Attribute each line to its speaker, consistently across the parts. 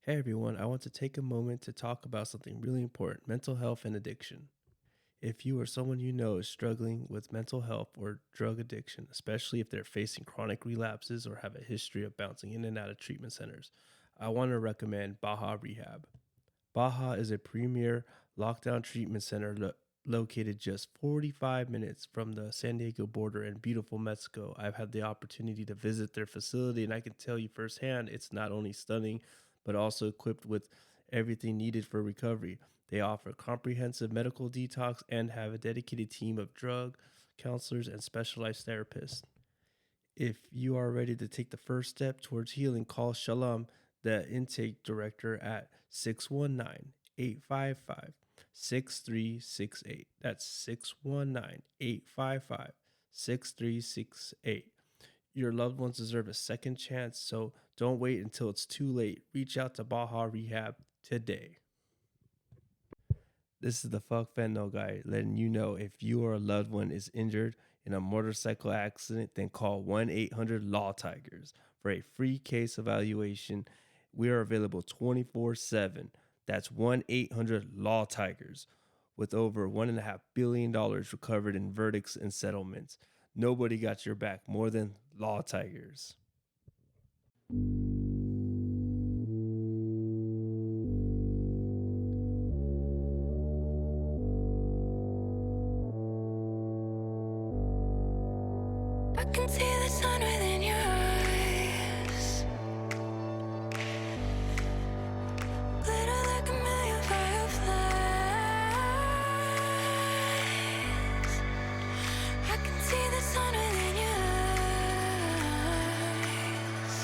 Speaker 1: Hey everyone, I want to take a moment to talk about something really important: mental health and addiction. If you or someone you know is struggling with mental health or drug addiction, especially if they're facing chronic relapses or have a history of bouncing in and out of treatment centers, I want to recommend Baja Rehab. Baja is a premier lockdown treatment center located just 45 minutes from the San Diego border in beautiful Mexico. I've had the opportunity to visit their facility, and I can tell you firsthand it's not only stunning, but also equipped with everything needed for recovery. They offer comprehensive medical detox and have a dedicated team of drug counselors and specialized therapists. If you are ready to take the first step towards healing, call Shalom, the intake director, at 619-855-6368. That's 619-855-6368. Your loved ones deserve a second chance, so don't wait until it's too late. Reach out to Baja Rehab today. This is the Fuck Fentanyl guy letting you know if you or a loved one is injured in a motorcycle accident, then call 1-800-Lawtigers for a free case evaluation. We are available 24/7. That's 1-800-Lawtigers, with over $1.5 billion recovered in verdicts and settlements. Nobody got your back more than Lawtigers.
Speaker 2: I can see the sun within your eyes, glitter like a million fireflies. I can see the sun within your eyes,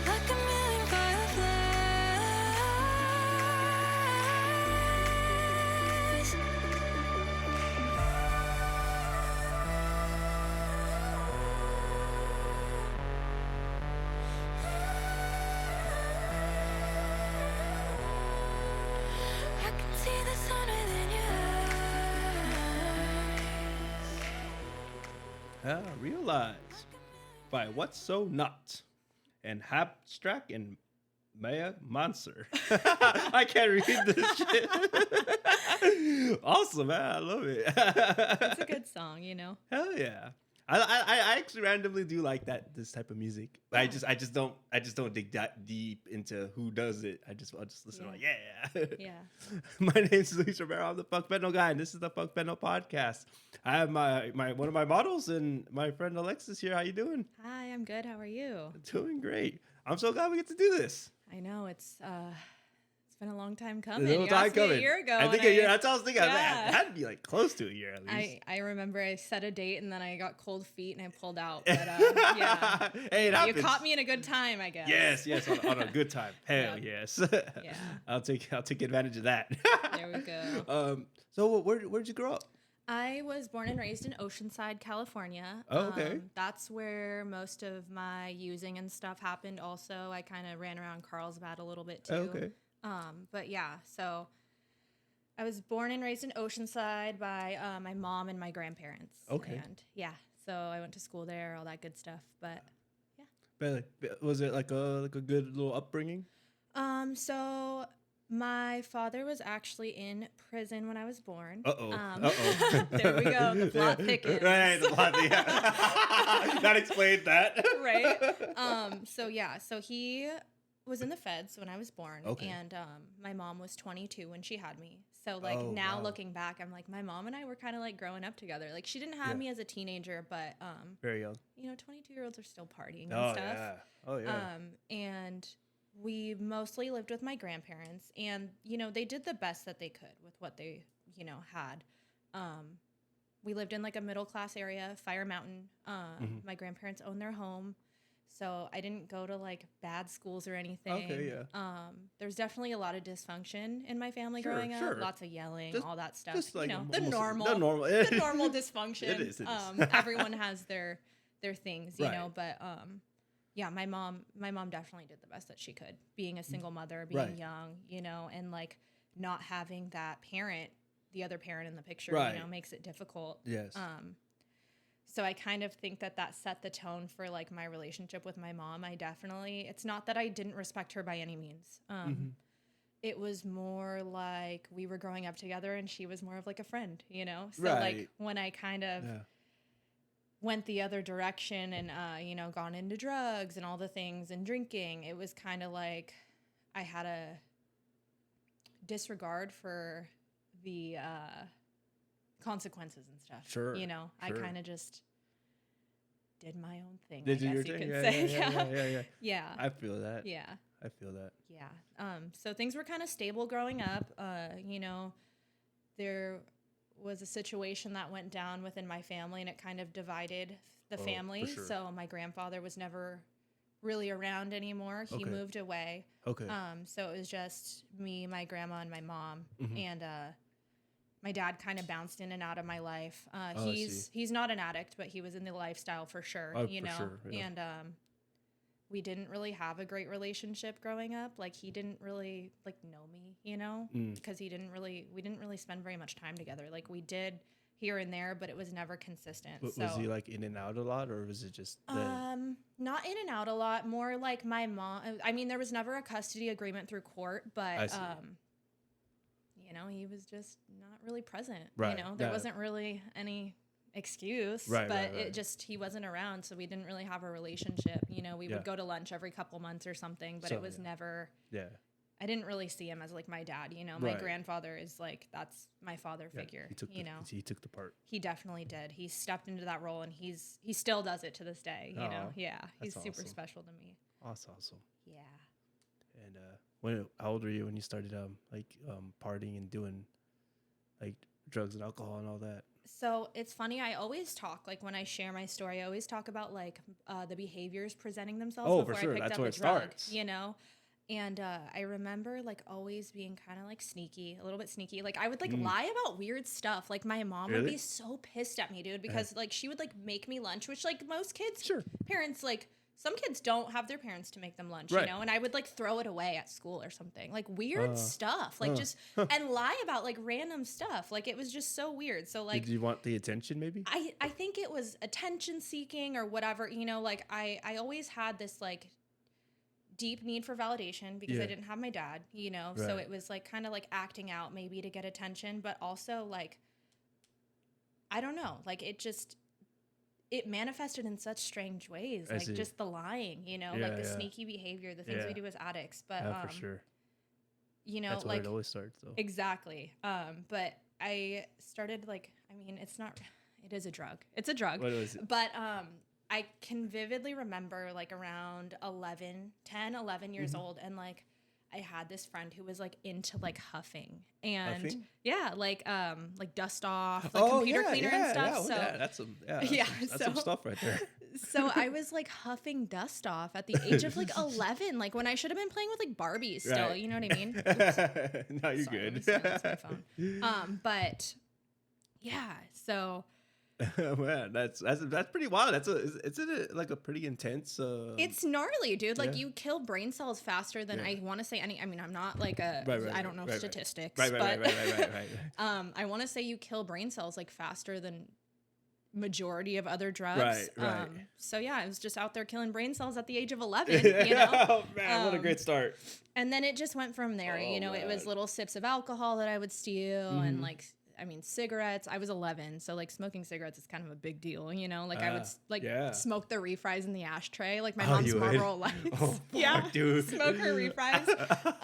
Speaker 2: like a million fireflies. I can see the sun within your eyes.
Speaker 1: Realize by What's So Not and Abstract and Maya Monster. I can't read this shit. Awesome, man. I love it.
Speaker 3: It's a good song, you know.
Speaker 1: Hell yeah. I actually randomly do like this type of music. I just don't dig that deep into who does it. I'll just listen like yeah.
Speaker 3: Yeah.
Speaker 1: My name's Luis Romero. I'm the Fuck Fentanyl guy, and this is the Fuck Fentanyl podcast. I have my one of my models and my friend Alexis here. How you doing?
Speaker 3: Hi, I'm good. How are you?
Speaker 1: Doing great. I'm so glad we get to do this.
Speaker 3: I know it's been a long time coming.
Speaker 1: A little
Speaker 3: You
Speaker 1: time
Speaker 3: asked me
Speaker 1: coming.
Speaker 3: a year ago.
Speaker 1: I think
Speaker 3: and
Speaker 1: a year. That's what I was thinking.
Speaker 3: Yeah.
Speaker 1: It had to be like close to a year at least.
Speaker 3: I remember I set a date and then I got cold feet and I pulled out. But yeah,
Speaker 1: Hey, it happens.
Speaker 3: you caught me in a good time, I guess.
Speaker 1: Yes, on a good time. Hell yes.
Speaker 3: Yeah.
Speaker 1: I'll take advantage of that.
Speaker 3: There we go.
Speaker 1: So where'd you grow up?
Speaker 3: I was born and raised in Oceanside, California.
Speaker 1: Oh, okay.
Speaker 3: That's where most of my using and stuff happened. Also, I kind of ran around Carlsbad a little bit too.
Speaker 1: Okay.
Speaker 3: But yeah, so I was born and raised in Oceanside by my mom and my grandparents.
Speaker 1: Okay.
Speaker 3: And yeah, so I went to school there, all that good stuff. But yeah.
Speaker 1: But was it like a good little upbringing?
Speaker 3: So my father was actually in prison when I was born. There we go. The plot thickens.
Speaker 1: Right, the plot. Yeah. That explained that.
Speaker 3: Right. So he was in the feds when I was born.
Speaker 1: Okay.
Speaker 3: And my mom was 22 when she had me. So
Speaker 1: Wow.
Speaker 3: looking back, I'm like, my mom and I were kind of like growing up together. Like she didn't have me as a teenager, but
Speaker 1: Very young.
Speaker 3: 22-year-olds are still partying and
Speaker 1: Oh
Speaker 3: stuff.
Speaker 1: yeah. Oh yeah.
Speaker 3: And we mostly lived with my grandparents, and they did the best that they could with what they had. We lived in like a middle class area, Fire Mountain. My grandparents owned their home, so I didn't go to like bad schools or anything.
Speaker 1: Okay, yeah.
Speaker 3: There's definitely a lot of dysfunction in my family
Speaker 1: Sure,
Speaker 3: growing up.
Speaker 1: sure.
Speaker 3: Lots of yelling,
Speaker 1: Just-
Speaker 3: all that stuff.
Speaker 1: just like
Speaker 3: the
Speaker 1: almost-
Speaker 3: normal,
Speaker 1: the normal.
Speaker 3: the normal dysfunction.
Speaker 1: It is.
Speaker 3: Everyone has their things, you
Speaker 1: Right.
Speaker 3: know. But yeah, my mom definitely did the best that she could, being a single mother, being
Speaker 1: Right.
Speaker 3: young, and like not having that parent, the other parent in the picture,
Speaker 1: Right.
Speaker 3: makes it difficult.
Speaker 1: Yes.
Speaker 3: So I kind of think that set the tone for like my relationship with my mom. It's not that I didn't respect her by any means. It was more like we were growing up together and she was more of like a friend, you know? So like when I kind of went the other direction and, gone into drugs and all the things and drinking, it was kind of like I had a disregard for the consequences and stuff.
Speaker 1: Sure.
Speaker 3: I kind of just did my own thing.
Speaker 1: Did
Speaker 3: I
Speaker 1: you
Speaker 3: guess you
Speaker 1: your thing?
Speaker 3: could say. Yeah.
Speaker 1: I feel that.
Speaker 3: Yeah.
Speaker 1: I feel that.
Speaker 3: Yeah. So things were kind of stable growing up. There was a situation that went down within my family and it kind of divided the family.
Speaker 1: For sure.
Speaker 3: So my grandfather was never really around anymore. He moved away.
Speaker 1: Okay.
Speaker 3: So it was just me, my grandma, and my mom. And my dad kind of bounced in and out of my life. He's not an addict, but he was in the lifestyle for sure.
Speaker 1: For sure, yeah.
Speaker 3: And we didn't really have a great relationship growing up. Like he didn't really like know me, because we didn't really spend very much time together. Like we did here and there, but it was never consistent.
Speaker 1: Was he like in and out a lot, or was it just
Speaker 3: not in and out a lot, more like my mom. I mean, there was never a custody agreement through court, but he was just not really present.
Speaker 1: Right.
Speaker 3: There wasn't really any excuse, he wasn't around, so we didn't really have a relationship. We would go to lunch every couple months or something, but it was never. Yeah. I didn't really see him as like my dad. My grandfather is like, that's my father figure.
Speaker 1: He took the part.
Speaker 3: He definitely did. He stepped into that role, and he still does it to this day. Yeah, he's super special to me.
Speaker 1: That's awesome.
Speaker 3: Yeah.
Speaker 1: And how old were you when you started partying and doing like drugs and alcohol and all that?
Speaker 3: So it's funny. I always talk, like when I share my story, I always talk about like the behaviors presenting themselves before I picked
Speaker 1: That's
Speaker 3: up
Speaker 1: where
Speaker 3: a
Speaker 1: it
Speaker 3: drug.
Speaker 1: starts.
Speaker 3: And I remember like always being kind of like sneaky, a little bit sneaky. Like I would like lie about weird stuff. Like my mom would be so pissed at me, dude, because like she would like make me lunch, which like most kids, parents, like some kids don't have their parents to make them lunch, and I would like throw it away at school or something, like weird stuff, like just and lie about like random stuff. Like it was just so weird. So like,
Speaker 1: did you want the attention maybe?
Speaker 3: I think it was attention seeking or whatever, like I always had this like deep need for validation because I didn't have my dad, so it was like kind of like acting out maybe to get attention, but also like, I don't know, like it manifested in such strange ways, like just the lying, like the sneaky behavior, the things we do as addicts. But
Speaker 1: for sure, that's
Speaker 3: like
Speaker 1: where it always starts, though.
Speaker 3: Exactly. But I started like, I mean, it is a drug. It's a drug.
Speaker 1: What was it?
Speaker 3: But I can vividly remember like around 10, 11 years old, and like I had this friend who was like into like huffing and like dust off, like computer cleaner and stuff.
Speaker 1: That's some stuff right there.
Speaker 3: So I was like huffing dust off at the age of like 11, like when I should have been playing with like Barbies still, you know what I mean?
Speaker 1: No, you're good.
Speaker 3: That's my phone. But yeah, so
Speaker 1: man, that's pretty wild. It's like a pretty intense.
Speaker 3: It's gnarly, dude. Like you kill brain cells faster than I want to say any. I mean, I'm not like I don't know statistics, but I want to say you kill brain cells like faster than majority of other drugs. Right. So yeah, I was just out there killing brain cells at the age of 11.
Speaker 1: Oh man, what a great start.
Speaker 3: And then it just went from there. Man. It was little sips of alcohol that I would steal and like. I mean, cigarettes. I was 11, so like smoking cigarettes is kind of a big deal, Like I would like smoke the refries in the ashtray, like my mom's Marlboro Lights.
Speaker 1: Oh, fuck, dude.
Speaker 3: Smoke her refries.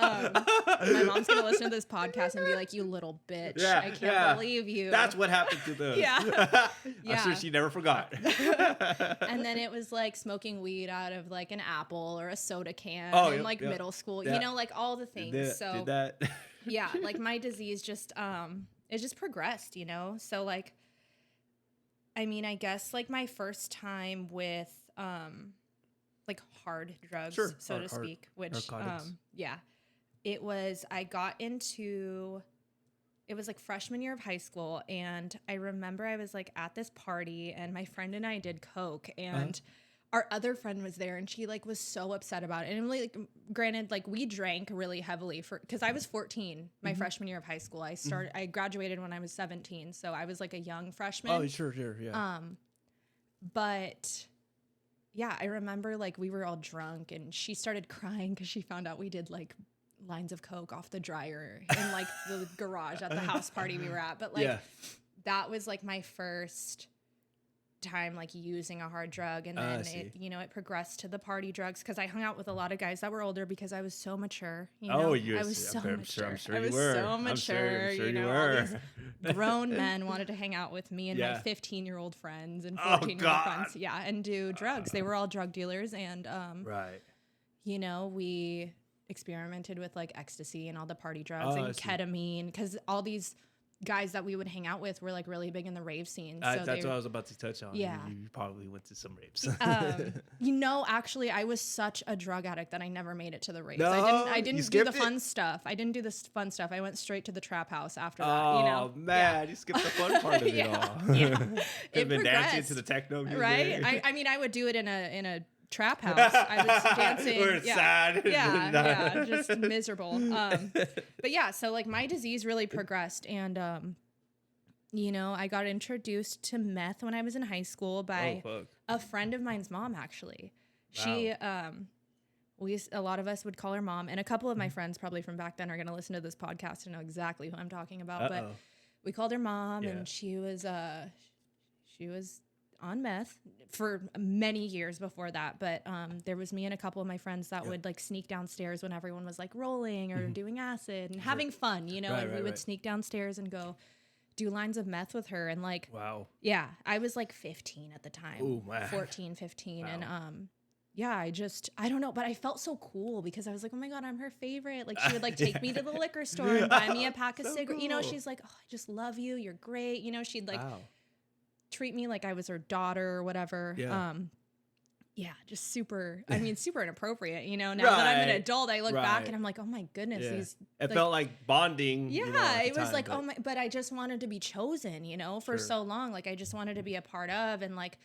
Speaker 3: My mom's gonna listen to this podcast and be like, "You little bitch! I can't believe you."
Speaker 1: That's what happened to them. I'm sure she never forgot.
Speaker 3: And then it was like smoking weed out of like an apple or a soda can in like middle school. Like all the things.
Speaker 1: Did that?
Speaker 3: Yeah, like my disease just it just progressed, So like, I mean, I guess like my first time with like hard drugs, so to speak, which it was like freshman year of high school, and I remember I was like at this party and my friend and I did coke, and our other friend was there, and she like was so upset about it. And like, granted, like we drank really heavily because I was 14 my freshman year of high school. I graduated when I was 17, so I was like a young freshman.
Speaker 1: Oh, sure, yeah.
Speaker 3: But yeah, I remember like we were all drunk and she started crying because she found out we did like lines of coke off the dryer in like the garage at the house party we were at. But like that was like my first time like using a hard drug, and then it, you know, it progressed to the party drugs because I hung out with a lot of guys that were older because I was so mature. You know? I was so mature.
Speaker 1: I'm sure
Speaker 3: I was
Speaker 1: you were.
Speaker 3: so mature.
Speaker 1: I'm sure
Speaker 3: you know,
Speaker 1: you
Speaker 3: all
Speaker 1: were.
Speaker 3: these grown men wanted to hang out with me and my 15-year-old friends and 14-year-old friends. Yeah, and do drugs. They were all drug dealers, and
Speaker 1: Right.
Speaker 3: you know, we experimented with like ecstasy and all the party drugs and ketamine because all these guys that we would hang out with were like really big in the rave scene. So
Speaker 1: that's what I was about to touch on.
Speaker 3: Yeah.
Speaker 1: You probably went to some raves.
Speaker 3: You know, actually, I was such a drug addict that I never made it to the raves.
Speaker 1: No,
Speaker 3: I didn't do the fun stuff. I didn't do the fun stuff. I went straight to the trap house after that. You know,
Speaker 1: man, you skipped the fun part of it all.
Speaker 3: Yeah,
Speaker 1: Could been dancing to the techno music.
Speaker 3: Right? I mean, I would do it in a trap house. I was dancing.
Speaker 1: Where it's sad.
Speaker 3: Yeah, just miserable. But yeah, so like my disease really progressed, and you know, I got introduced to meth when I was in high school by a friend of mine's mom. Actually, she a lot of us would call her mom, and a couple of my friends probably from back then are going to listen to this podcast and know exactly who I'm talking about. But we called her mom, and she was on meth for many years before that. But there was me and a couple of my friends that would like sneak downstairs when everyone was like rolling or doing acid and having fun, you know, and we would sneak downstairs and go do lines of meth with her. And like, yeah, I was like 15 at the time.
Speaker 1: Ooh, wow.
Speaker 3: 14, 15. Wow. And yeah, I don't know, but I felt so cool because I was like, oh my God, I'm her favorite. Like she would like take me to the liquor store and buy me a pack of cigarettes. Cool. You know, she's like, oh, I just love you. You're great. You know, she'd like treat me like I was her daughter or whatever. Yeah, just super inappropriate, you know. Now that I'm an adult, I look back and I'm like, oh my goodness,
Speaker 1: it felt like bonding.
Speaker 3: Yeah,
Speaker 1: you know,
Speaker 3: it was like, oh my, but I just wanted to be chosen, you know, for so long. Like I just wanted to be a part of, and like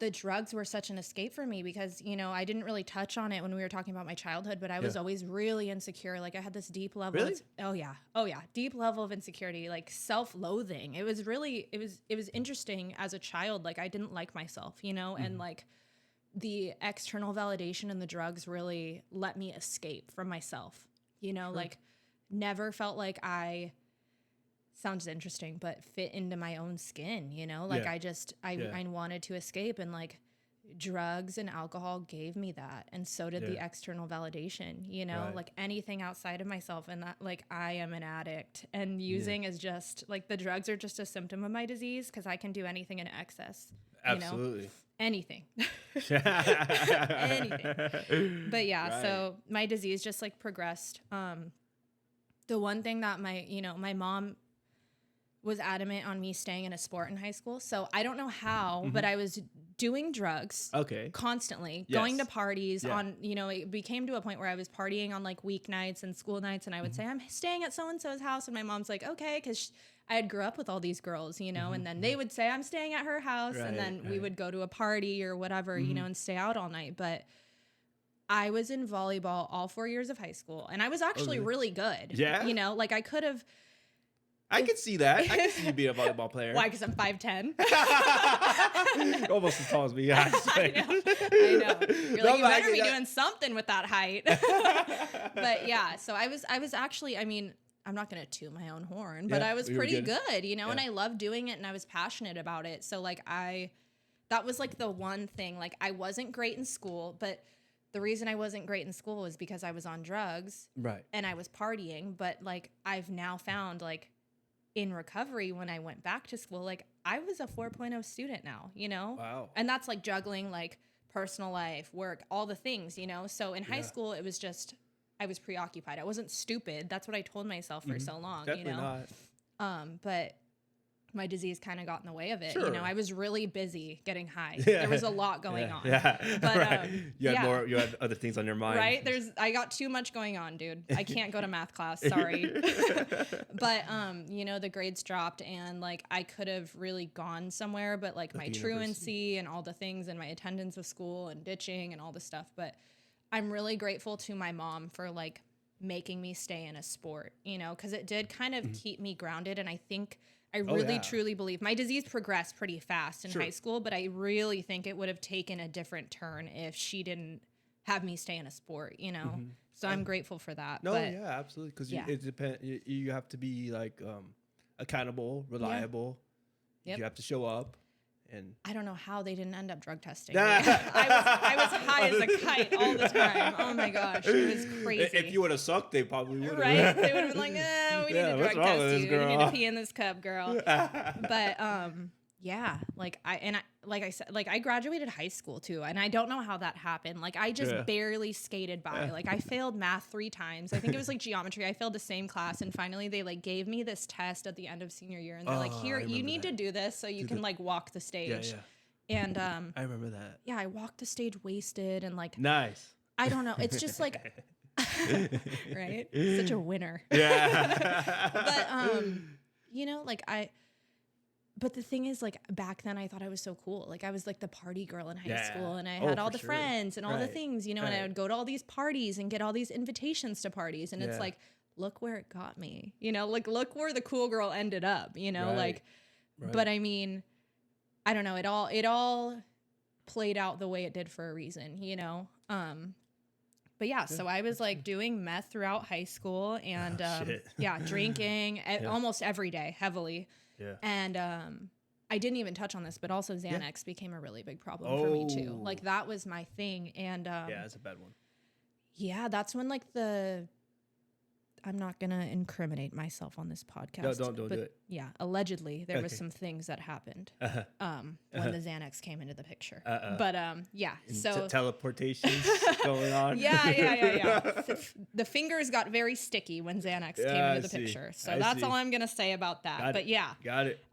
Speaker 3: the drugs were such an escape for me because, you know, I didn't really touch on it when we were talking about my childhood, but I was always really insecure. Like I had this deep level deep level of insecurity, like self-loathing. It was really it was interesting as a child. Like I didn't like myself, you know, and like the external validation and the drugs really let me escape from myself, you know, like never felt like I, sounds interesting, but fit into my own skin, you know, like I wanted to escape, and like drugs and alcohol gave me that. And so did the external validation, you know, like anything outside of myself. And that, like, I am an addict, and using is just like, the drugs are just a symptom of my disease because I can do anything in excess.
Speaker 1: Absolutely.
Speaker 3: You know? Anything. But yeah, so my disease just like progressed. The one thing that my mom was adamant on me staying in a sport in high school. So I don't know how, but I was doing drugs constantly, going to parties on, you know, it became to a point where I was partying on like weeknights and school nights, and I would say, I'm staying at so-and-so's house. And my mom's like, okay, because I had grew up with all these girls, you know, and then they would say, I'm staying at her house. And then we would go to a party or whatever, you know, and stay out all night. But I was in volleyball all 4 years of high school, and I was actually really good. Yeah. You know, like I could have.
Speaker 1: I can see that. I can see you being a volleyball player.
Speaker 3: Why? Because I'm 5'10".
Speaker 1: Almost as tall as me. Yeah,
Speaker 3: I know. You're like, you better be doing something with that height. But yeah, so I was actually, I mean, I'm not going to toot my own horn, but I was pretty good, you know, and I loved doing it, and I was passionate about it. So like that was like the one thing, like I wasn't great in school, but the reason I wasn't great in school was because I was on drugs. Right. And I was partying. But like, I've now found like in recovery, when I went back to school, like I was a 4.0 student now, you know? Wow. And that's like juggling like personal life, work, all the things, you know? So in high school, it was just, I was preoccupied. I wasn't stupid. That's what I told myself for so long,
Speaker 1: Definitely
Speaker 3: you know?
Speaker 1: Not.
Speaker 3: But my disease kind of got in the way of it. You know, I was really busy getting high. There was a lot going on. But
Speaker 1: you had other things on your mind.
Speaker 3: Right? I got too much going on, dude. I can't go to math class. Sorry. But you know, the grades dropped, and like I could have really gone somewhere, but like my truancy and all the things, and my attendance with school and ditching and all the stuff. But I'm really grateful to my mom for like making me stay in a sport, you know, because it did kind of keep me grounded. And I think I really truly believe my disease progressed pretty fast in
Speaker 1: Sure.
Speaker 3: high school, but I really think it would have taken a different turn if she didn't have me stay in a sport, you know? So I'm grateful for that.
Speaker 1: No,
Speaker 3: but
Speaker 1: yeah, absolutely. Because
Speaker 3: Yeah.
Speaker 1: it depends. You have to be like accountable, reliable.
Speaker 3: Yep.
Speaker 1: You have to show up. And
Speaker 3: I don't know how they didn't end up drug testing me. I was high as a kite all the time. Oh my gosh, it was crazy.
Speaker 1: If you would have sucked, they probably would have.
Speaker 3: Right? They would have been like, we need to
Speaker 1: what's
Speaker 3: drug
Speaker 1: wrong with
Speaker 3: test
Speaker 1: this
Speaker 3: you.
Speaker 1: girl?
Speaker 3: You need to pee in this cup, girl. But yeah, like I said, like I graduated high school too, and I don't know how that happened. Like I just barely skated by. Like I failed math 3 times. I think it was like geometry. I failed the same class, and finally they like gave me this test at the end of senior year, and they're like, "Here, you need to do this so you can like walk the stage."
Speaker 1: Yeah.
Speaker 3: And
Speaker 1: I remember that.
Speaker 3: yeah, I walked the stage wasted, and like
Speaker 1: Nice.
Speaker 3: I don't know. It's just like right, such a winner.
Speaker 1: Yeah.
Speaker 3: But you know, like but the thing is, like, back then I thought I was so cool. Like, I was like the party girl in high school, and I had all the friends and all the things, you know, and I would go to all these parties and get all these invitations to parties. And it's like, look where it got me, you know, like, look where the cool girl ended up, you know, like, but I mean, I don't know. It all played out the way it did for a reason, you know? But yeah, so I was like doing meth throughout high school and, drinking almost every day heavily. Yeah. And I didn't even touch on this, but also Xanax became a really big problem for me too. Like that was my thing. And
Speaker 1: yeah, that's a bad one.
Speaker 3: Yeah, that's when like I'm not gonna incriminate myself on this podcast.
Speaker 1: No, don't do it.
Speaker 3: Yeah, allegedly there was some things that happened when the Xanax came into the picture. But yeah, so
Speaker 1: teleportations going on.
Speaker 3: Yeah. The fingers got very sticky when Xanax came into the picture. So that's all I'm gonna say about that. But yeah,
Speaker 1: got it.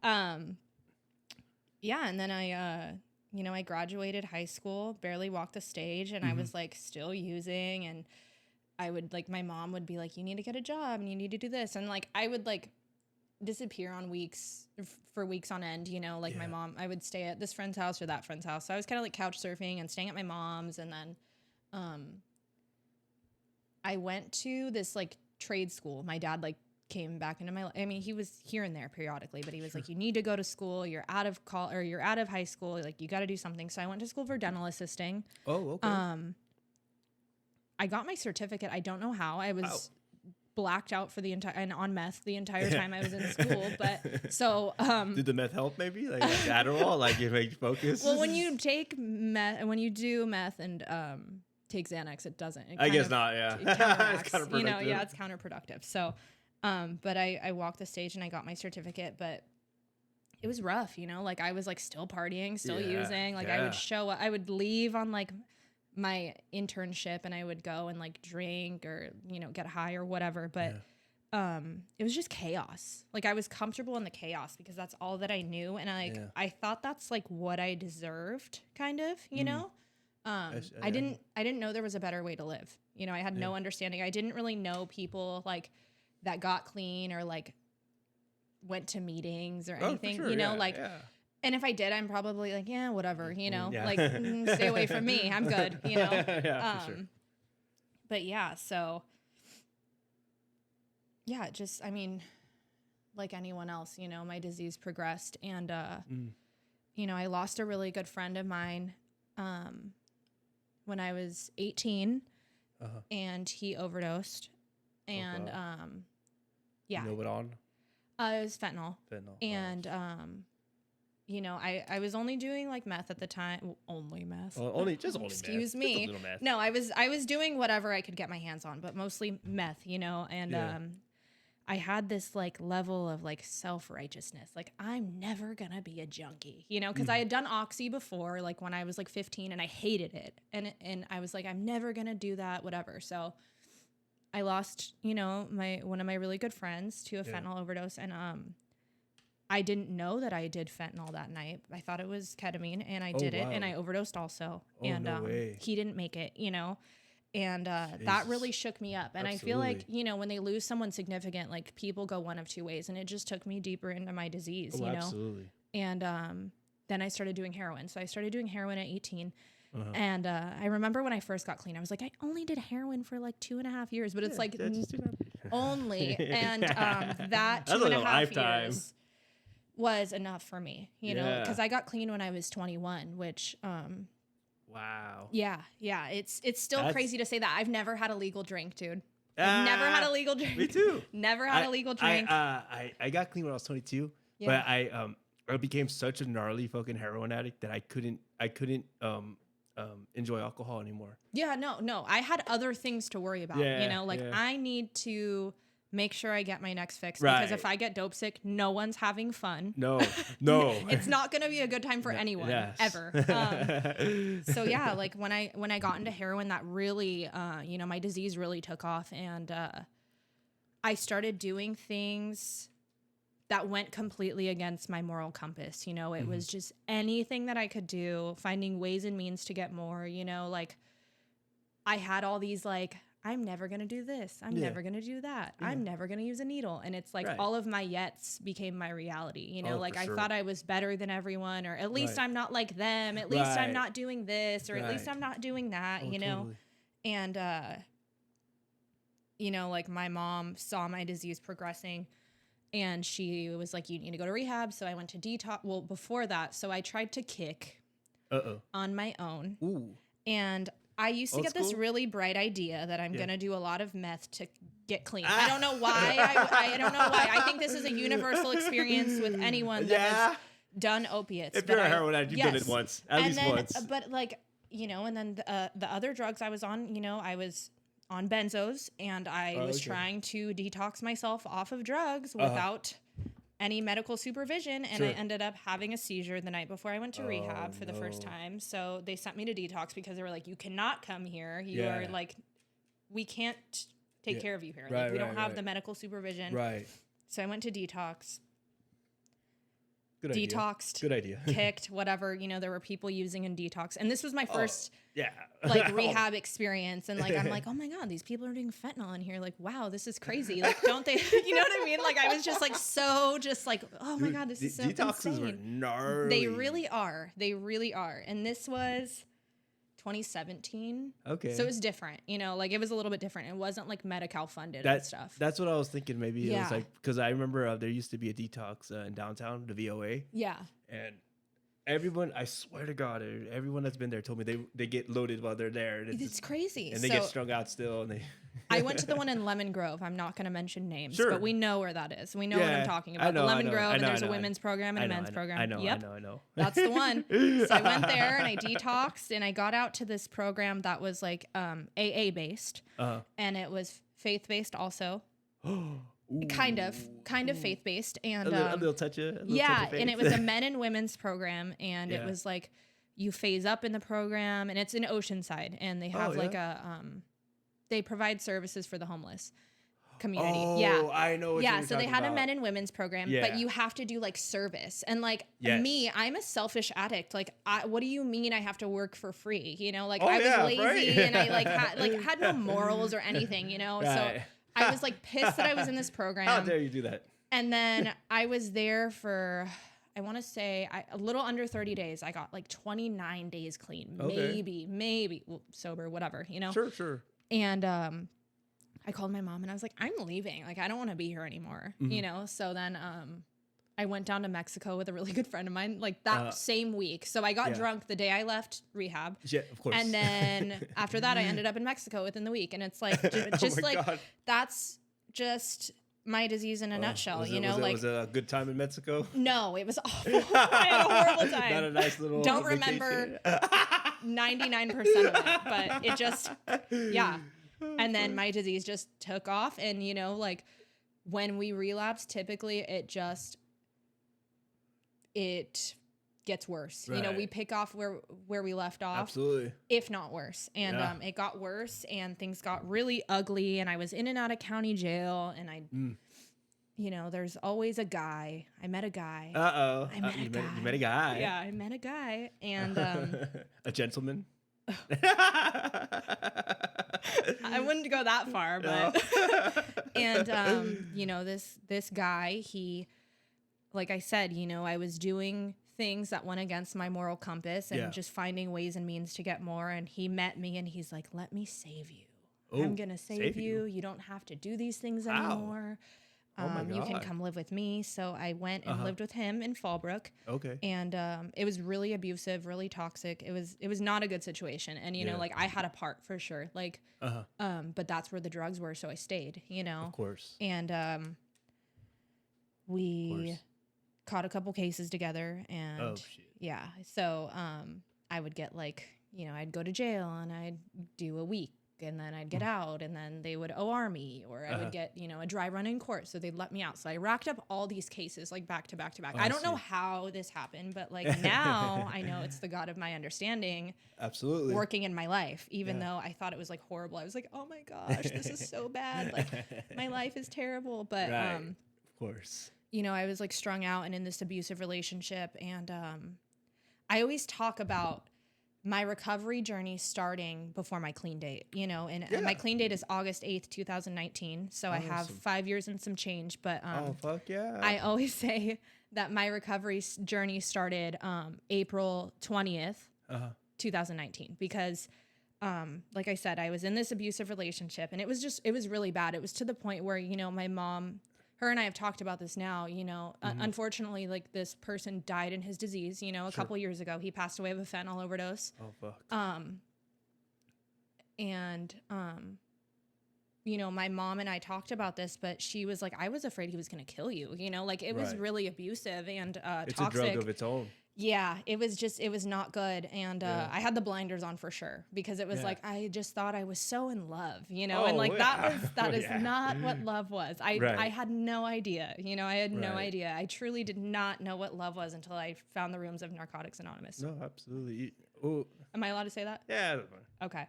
Speaker 3: Yeah, and then I graduated high school, barely walked the stage, and I was like still using, and I would like, my mom would be like, you need to get a job and you need to do this. And like, I would like disappear for weeks on end, you know, like my mom, I would stay at this friend's house or that friend's house. So I was kind of like couch surfing and staying at my mom's. And then, I went to this like trade school. My dad like came back into my life. I mean, he was here and there periodically, but he was like, you need to go to school. You're out of you're out of high school. Like you got to do something. So I went to school for dental assisting.
Speaker 1: Oh, okay.
Speaker 3: I got my certificate. I don't know how. I was blacked out for the entire and on meth the entire time I was in school. But so
Speaker 1: did the meth help maybe? Like Adderall, like it made you focus?
Speaker 3: Well, when you take meth, when you do meth and take Xanax, it doesn't.
Speaker 1: I guess not. Yeah,
Speaker 3: it's counterproductive. You know, yeah, it's counterproductive. So, but I walked the stage and I got my certificate, but it was rough. You know, like I was like still partying, still using. Like I would show up. I would leave on like my internship and I would go and like drink or, you know, get high or whatever. But it was just chaos. Like I was comfortable in the chaos because that's all that I knew. And I thought that's like what I deserved kind of, you know? I didn't know there was a better way to live. You know, I had no understanding. I didn't really know people like that got clean or like went to meetings or anything,
Speaker 1: sure,
Speaker 3: you know, and if I did, I'm probably like, yeah, whatever, you know, like stay away from me. I'm good, you know?
Speaker 1: For sure.
Speaker 3: But yeah, so yeah, just, I mean, like anyone else, you know, my disease progressed and, you know, I lost a really good friend of mine, when I was 18 and he overdosed and, yeah.
Speaker 1: You know what on?
Speaker 3: It was fentanyl. And, you know, I was only doing like meth at the time. Only meth.
Speaker 1: Only
Speaker 3: Excuse
Speaker 1: meth.
Speaker 3: me.
Speaker 1: Just a little meth.
Speaker 3: No, I was doing whatever I could get my hands on, but mostly meth, you know, and I had this like level of like self-righteousness. Like I'm never gonna be a junkie, you know, because I had done Oxy before, like when I was like 15 and I hated it. And I was like, I'm never gonna do that, whatever. So I lost, you know, one of my really good friends to a fentanyl overdose. And I didn't know that I did fentanyl that night. I thought it was ketamine and I did it and I overdosed also. And
Speaker 1: no way.
Speaker 3: He didn't make it, you know. And that really shook me up. And I feel like, you know, when they lose someone significant, like people go one of two ways. And it just took me deeper into my disease, you know.
Speaker 1: Absolutely.
Speaker 3: And then I started doing heroin. So I started doing heroin at 18. And I remember when I first got clean, I was like, I only did heroin for like 2.5 years. But it's like only. And that 2.5 years. was enough for me, you know, because I got clean when I was 21, which,
Speaker 1: wow.
Speaker 3: yeah, it's still crazy to say that. I've never had a legal drink, dude. I've never had a legal drink.
Speaker 1: Me too.
Speaker 3: Never had a legal drink.
Speaker 1: I got clean when I was 22, but I became such a gnarly fucking heroin addict that I couldn't enjoy alcohol anymore.
Speaker 3: Yeah, no. I had other things to worry about.
Speaker 1: Yeah,
Speaker 3: you know, like
Speaker 1: yeah.
Speaker 3: I need to make sure I get my next fix
Speaker 1: Right.
Speaker 3: because if I get dope sick, no one's having fun.
Speaker 1: No.
Speaker 3: It's not going to be a good time for anyone ever. So yeah, like when I got into heroin, that really, you know, my disease really took off, and I started doing things that went completely against my moral compass. You know, it was just anything that I could do, finding ways and means to get more, you know, like I had all these like, I'm never going to do this. I'm never going to do that. I'm never going to use a needle. And it's like all of my yets became my reality. You know, like I thought I was better than everyone, or at least I'm not like them. At least I'm not doing this, or at least I'm not doing that, you know?
Speaker 1: Totally.
Speaker 3: And, you know, like my mom saw my disease progressing and she was like, you need to go to rehab. So I went to detox. Well, before that, so I tried to kick on my own.
Speaker 1: Ooh.
Speaker 3: And I used to get this really bright idea that I'm going to do a lot of meth to get clean. I don't know why. I don't know why. I think this is a universal experience with anyone that has done opiates.
Speaker 1: If you're a heroin addict, you've done it once. At least once.
Speaker 3: But like, you know, and then the other drugs I was on, you know, I was on benzos and I was trying to detox myself off of drugs without any medical supervision, and I ended up having a seizure the night before I went to rehab for the first time. So they sent me to detox because they were like, you cannot come here. You are like, we can't take care of you here. Like, we don't have the medical supervision.
Speaker 1: Right.
Speaker 3: So I went to detox.
Speaker 1: Good
Speaker 3: Detoxed.
Speaker 1: Good idea.
Speaker 3: Kicked, whatever. You know, there were people using in detox. And this was my first
Speaker 1: Yeah.
Speaker 3: like rehab experience, and like I'm like, oh my god, these people are doing fentanyl in here, like wow, this is crazy, like don't they you know what I mean, like I was just like oh my god, this is so
Speaker 1: detoxes
Speaker 3: insane.
Speaker 1: were gnarly.
Speaker 3: They really are. And this was 2017.
Speaker 1: Okay.
Speaker 3: So it was different, you know, like it was a little bit different. It wasn't like Medi-Cal funded and stuff.
Speaker 1: That's what I was thinking. Maybe it
Speaker 3: Yeah.
Speaker 1: was like, because I remember there used to be a detox in downtown, the VOA.
Speaker 3: Yeah.
Speaker 1: And everyone, I swear to God, everyone that's been there told me they get loaded while they're there. And
Speaker 3: It's crazy.
Speaker 1: And they get strung out still. And they
Speaker 3: I went to the one in Lemon Grove. I'm not going to mention names,
Speaker 1: Sure.
Speaker 3: but we know where that is. We know what I'm talking about.
Speaker 1: I know,
Speaker 3: the Lemon
Speaker 1: I know,
Speaker 3: Grove,
Speaker 1: I
Speaker 3: and
Speaker 1: know,
Speaker 3: there's
Speaker 1: I
Speaker 3: a
Speaker 1: know,
Speaker 3: women's program and a men's program.
Speaker 1: I know.
Speaker 3: That's the one. So I went there and I detoxed, and I got out to this program that was like AA based, and it was faith based also. Kind of faith based, and
Speaker 1: a little touch of faith.
Speaker 3: and it was a men and women's program, and it was like you phase up in the program, and it's in Oceanside, and they have like they provide services for the homeless community.
Speaker 1: I know what you're
Speaker 3: so they
Speaker 1: talking
Speaker 3: had
Speaker 1: about.
Speaker 3: a men and women's program, but you have to do like service, and like me, I'm a selfish addict. Like, what do you mean I have to work for free? You know, like I was lazy and I had no morals or anything, you know. So I was like pissed that I was in this program.
Speaker 1: How dare you do that?
Speaker 3: And then I was there for, I want to say a little under 30 days. I got like 29 days clean, maybe well, sober, whatever, you know?
Speaker 1: Sure.
Speaker 3: And I called my mom and I was like, I'm leaving. Like, I don't want to be here anymore, you know? So then I went down to Mexico with a really good friend of mine, like that same week. So I got drunk the day I left rehab.
Speaker 1: Yeah, of course.
Speaker 3: And then after that, I ended up in Mexico within the week. And it's like, just
Speaker 1: God.
Speaker 3: that's just my disease in a nutshell, you know?
Speaker 1: Was it a good time in Mexico?
Speaker 3: No, it was awful. I had a horrible time.
Speaker 1: Not a nice little
Speaker 3: Don't
Speaker 1: vacation.
Speaker 3: remember 99% of it, but it just, And then my disease just took off. And, you know, like when we relapse, typically it gets worse.
Speaker 1: Right.
Speaker 3: You know, we pick off where we left off.
Speaker 1: Absolutely.
Speaker 3: If not worse. And it got worse and things got really ugly. And I was in and out of county jail. And you know, there's always a guy. I met a guy.
Speaker 1: Uh-oh.
Speaker 3: I met a guy.
Speaker 1: You met a guy.
Speaker 3: Yeah, I met a guy. And
Speaker 1: a gentleman?
Speaker 3: I wouldn't go that far, but and you know, this guy, he, like I said, you know, I was doing things that went against my moral compass and just finding ways and means to get more, and he met me and he's like, let me save you. I'm gonna save you. You don't have to do these things anymore.
Speaker 1: Oh my
Speaker 3: You can
Speaker 1: God.
Speaker 3: come live with me. So I went and
Speaker 1: Uh-huh.
Speaker 3: lived with him in Fallbrook.
Speaker 1: Okay.
Speaker 3: And it was really abusive, really toxic. It was not a good situation. And you know,
Speaker 1: Yeah.
Speaker 3: like I had a part for sure. Like
Speaker 1: Uh-huh.
Speaker 3: but that's where the drugs were, so I stayed, you know.
Speaker 1: Of course.
Speaker 3: And we caught a couple cases together, and
Speaker 1: Oh shit.
Speaker 3: yeah. So I would get like, you know, I'd go to jail and I'd do a week, and then I'd get out, and then they would OR me, or I would get, you know, a dry run in court, so they'd let me out. So I racked up all these cases like back to back to back. I don't know how this happened, but like now I know it's the God of my understanding
Speaker 1: Absolutely.
Speaker 3: working in my life, even though I thought it was like horrible. I was like, oh my gosh, this is so bad. Like my life is terrible. But
Speaker 1: Right. Of course.
Speaker 3: you know, I was like strung out and in this abusive relationship, and I always talk about my recovery journey starting before my clean date, you know, and my clean date is August 8th, 2019. So I have 5 years and some change, but
Speaker 1: Oh fuck yeah.
Speaker 3: I always say that my recovery journey started April 20th, 2019, because like I said, I was in this abusive relationship, and it was really bad. It was to the point where, you know, my mom, her and I have talked about this now, you know, unfortunately, like this person died in his disease, you know, a couple years ago. He passed away of a fentanyl overdose.
Speaker 1: Oh fuck.
Speaker 3: And you know, my mom and I talked about this, but she was like, I was afraid he was going to kill you, you know, like it was really abusive and
Speaker 1: It's
Speaker 3: toxic.
Speaker 1: a drug of its own.
Speaker 3: Yeah, it was not good. And I had the blinders on for sure, because it was like, I just thought I was so in love, you know, and like that is not what love was. I had no idea, you know, I had no idea. I truly did not know what love was until I found the rooms of Narcotics Anonymous.
Speaker 1: No, absolutely. Oh,
Speaker 3: Am I allowed to say that?
Speaker 1: yeah. That's fine.
Speaker 3: Okay.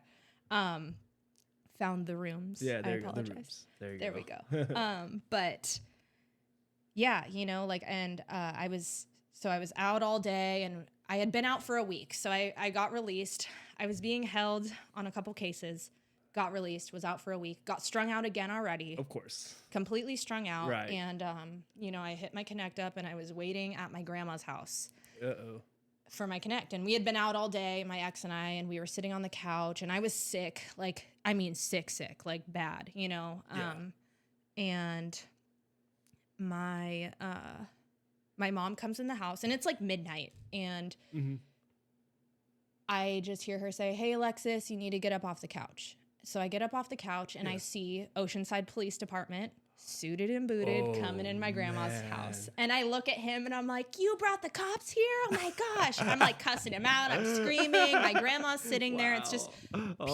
Speaker 3: Found the rooms.
Speaker 1: Yeah,
Speaker 3: I
Speaker 1: there you go.
Speaker 3: apologize.
Speaker 1: The rooms. There you
Speaker 3: There
Speaker 1: go.
Speaker 3: we go. But yeah, you know, like, and I was out all day, and I had been out for a week. So I got released. I was being held on a couple cases, got released, was out for a week, got strung out again already.
Speaker 1: Of course.
Speaker 3: Completely strung out.
Speaker 1: Right.
Speaker 3: And, you know, I hit my Connect up, and I was waiting at my grandma's house for my Connect. And we had been out all day, my ex and I, and we were sitting on the couch, and I was sick, like, I mean, sick, like bad, you know? And my mom comes in the house, and it's like midnight, and I just hear her say, "Hey, Alexis, you need to get up off the couch." So I get up off the couch, and I see Oceanside Police Department, suited and booted, coming in my grandma's house. And I look at him, and I'm like, "You brought the cops here? Oh my gosh." And I'm like cussing him out. I'm screaming. My grandma's sitting there. It's just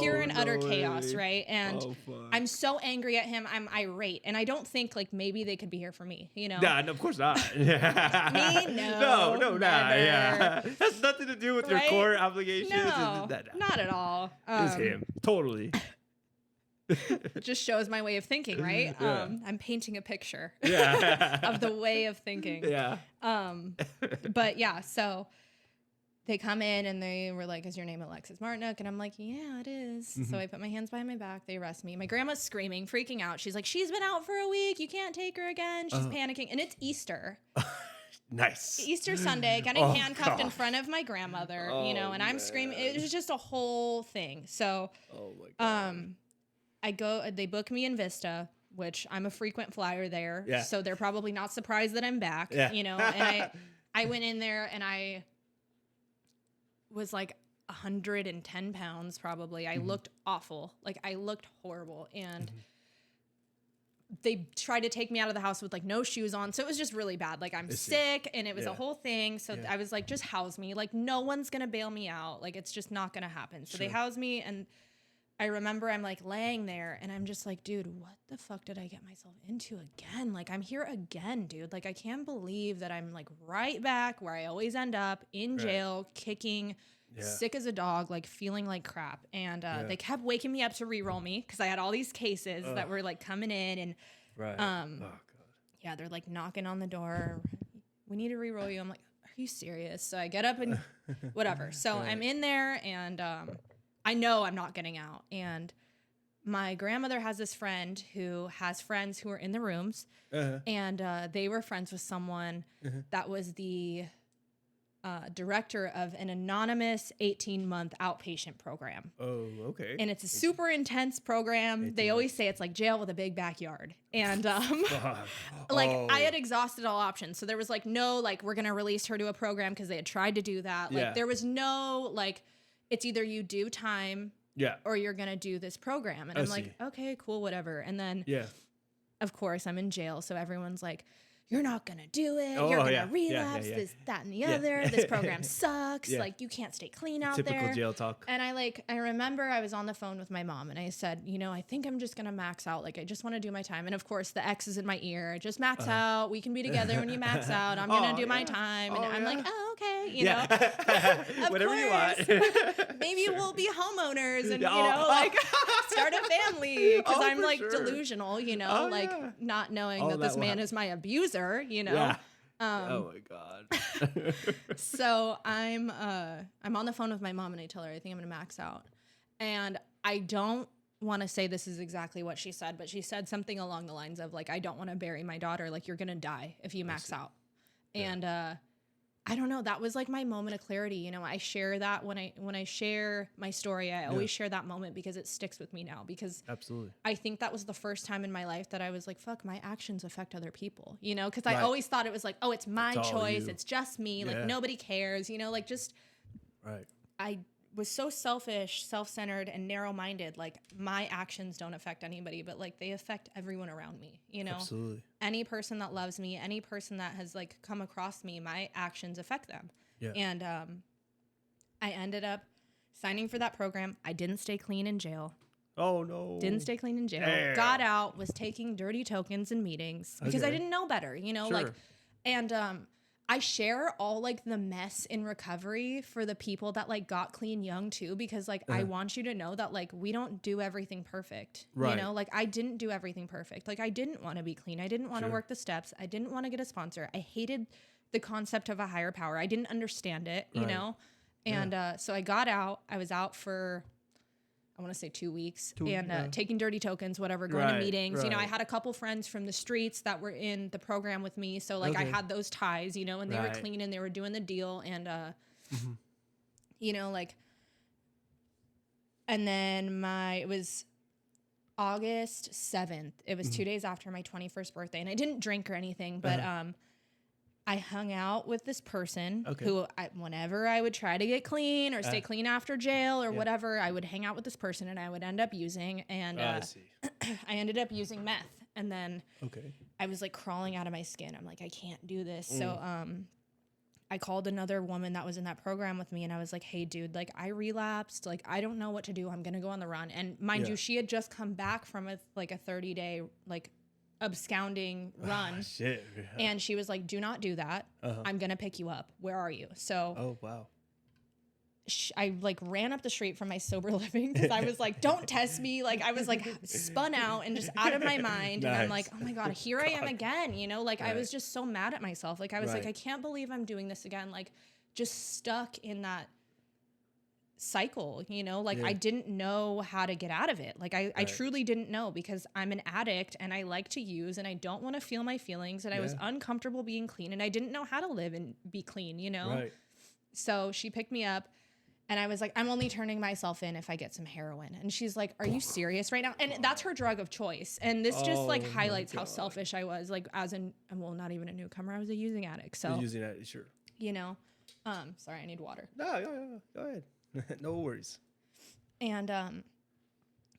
Speaker 3: pure and utter chaos, right? And I'm so angry at him. I'm irate. And I don't think like maybe they could be here for me, you know?
Speaker 1: Nah, no, of course not.
Speaker 3: Me? No.
Speaker 1: No, nah. Yeah. Has nothing to do with your
Speaker 3: Right?
Speaker 1: core obligations.
Speaker 3: No, not at all.
Speaker 1: It's him. Totally.
Speaker 3: It just shows my way of thinking, right?
Speaker 1: Yeah.
Speaker 3: I'm painting a picture
Speaker 1: Yeah.
Speaker 3: of the way of thinking.
Speaker 1: Yeah.
Speaker 3: But yeah, so they come in, and they were like, "Is your name Alexis Martinook?" And I'm like, "Yeah, it is." So I put my hands behind my back. They arrest me. My grandma's screaming, freaking out. She's like, "She's been out for a week. You can't take her again." She's panicking. And it's Easter.
Speaker 1: Nice.
Speaker 3: Easter Sunday, getting handcuffed in front of my grandmother, you know, and I'm screaming. It was just a whole thing. So
Speaker 1: my God.
Speaker 3: they book me in Vista, which I'm a frequent flyer there.
Speaker 1: Yeah.
Speaker 3: So they're probably not surprised that I'm back, you know, and I went in there, and I was like 110 pounds probably. I looked awful. Like I looked horrible. And they tried to take me out of the house with like no shoes on. So it was just really bad. Like I'm sick, and it was a whole thing. So I was like, just house me. Like no one's going to bail me out. Like it's just not going to happen. So they housed me, and I remember I'm like laying there, and I'm just like, dude, what the fuck did I get myself into again? Like I'm here again, dude. Like I can't believe that I'm like right back where I always end up, in jail, kicking, sick as a dog, like feeling like crap. And they kept waking me up to re-roll me, because I had all these cases that were like coming in, and
Speaker 1: oh God.
Speaker 3: yeah, they're like knocking on the door. We need to re-roll you. I'm like, are you serious? So I get up and whatever. So I'm in there, and I know I'm not getting out. And my grandmother has this friend who has friends who are in the rooms, and they were friends with someone that was the director of an anonymous 18-month outpatient program.
Speaker 1: Oh, okay.
Speaker 3: And it's a super intense program. They always say it's like jail with a big backyard. And I had exhausted all options. So there was like no, like, we're going to release her to a program because they had tried to do that. Like there was no, like, it's either you do time or you're going to do this program. And I'm like, okay, cool, whatever. And then, of course, I'm in jail. So everyone's like, you're not going to do it. You're going to relapse, this, that, and the other. This program sucks. Like, you can't stay clean out there.
Speaker 1: Typical jail talk.
Speaker 3: And I remember I was on the phone with my mom and I said, you know, I think I'm just going to max out. Like, I just want to do my time. And of course, the X is in my ear. Just max out. We can be together when you max out. I'm going to do my time. And I'm like, oh, okay. You know,
Speaker 1: whatever you want.
Speaker 3: Maybe we'll be homeowners and, you know, like start a family. Because I'm like delusional, you know, not knowing that this man is my abuser. You know,
Speaker 1: oh my God.
Speaker 3: So I'm on the phone with my mom and I tell her I think I'm gonna max out, and I don't want to say this is exactly what she said, but she said something along the lines of like, I don't want to bury my daughter, like you're gonna die if you max out. And I don't know, that was like my moment of clarity. You know, I share that when I share my story, I always share that moment because it sticks with me now, because
Speaker 1: absolutely,
Speaker 3: I think that was the first time in my life that I was like, fuck, my actions affect other people, you know, because I always thought it was like, oh, it's my choice, it's just me, like nobody cares, you know, like just I was so selfish, self-centered, and narrow-minded. Like, my actions don't affect anybody, but like they affect everyone around me, you know.
Speaker 1: Absolutely.
Speaker 3: Any person that loves me, any person that has like come across me, my actions affect them. And I ended up signing for that program. I didn't stay clean in jail.
Speaker 1: Oh no.
Speaker 3: Didn't stay clean in jail. Got out, was taking dirty tokens in meetings because I didn't know better, you know, like, and I share all like the mess in recovery for the people that like got clean young too, because like I want you to know that like we don't do everything perfect. You know, like I didn't do everything perfect. Like I didn't want to be clean. I didn't want to work the steps. I didn't want to get a sponsor. I hated the concept of a higher power. I didn't understand it, you know? And so I got out. I was out for, I want to say 2 weeks, and taking dirty tokens, whatever, going to meetings. You know, I had a couple friends from the streets that were in the program with me. So like I had those ties, you know, and they were clean and they were doing the deal. And, you know, like, and then it was August 7th. It was 2 days after my 21st birthday, and I didn't drink or anything, but, I hung out with this person who, whenever I would try to get clean or stay clean after jail or whatever, I would hang out with this person and I would end up using. And I ended up using meth. And then I was like crawling out of my skin. I'm like, I can't do this. So I called another woman that was in that program with me and I was like, hey, dude, like I relapsed. Like, I don't know what to do. I'm going to go on the run. And mind you, she had just come back from a 30-day like absconding run. And she was like, do not do that. I'm gonna pick you up. Where are you? So I like ran up the street from my sober living because I was like, don't test me. Like I was like spun out and just out of my mind. And I'm like, oh my God, here I am again. You know, like I was just so mad at myself. Like I was like, I can't believe I'm doing this again. Like just stuck in that cycle, you know, like I didn't know how to get out of it. Like I truly didn't know, because I'm an addict and I like to use and I don't want to feel my feelings, and I was uncomfortable being clean and I didn't know how to live and be clean, you know? So she picked me up and I was like, I'm only turning myself in if I get some heroin. And she's like, are you serious right now? And that's her drug of choice. And this just like highlights how selfish I was, like as well, not even a newcomer. I was a using addict. So
Speaker 1: using addict, sure.
Speaker 3: You know, sorry, I need water.
Speaker 1: No, go ahead. No worries.
Speaker 3: And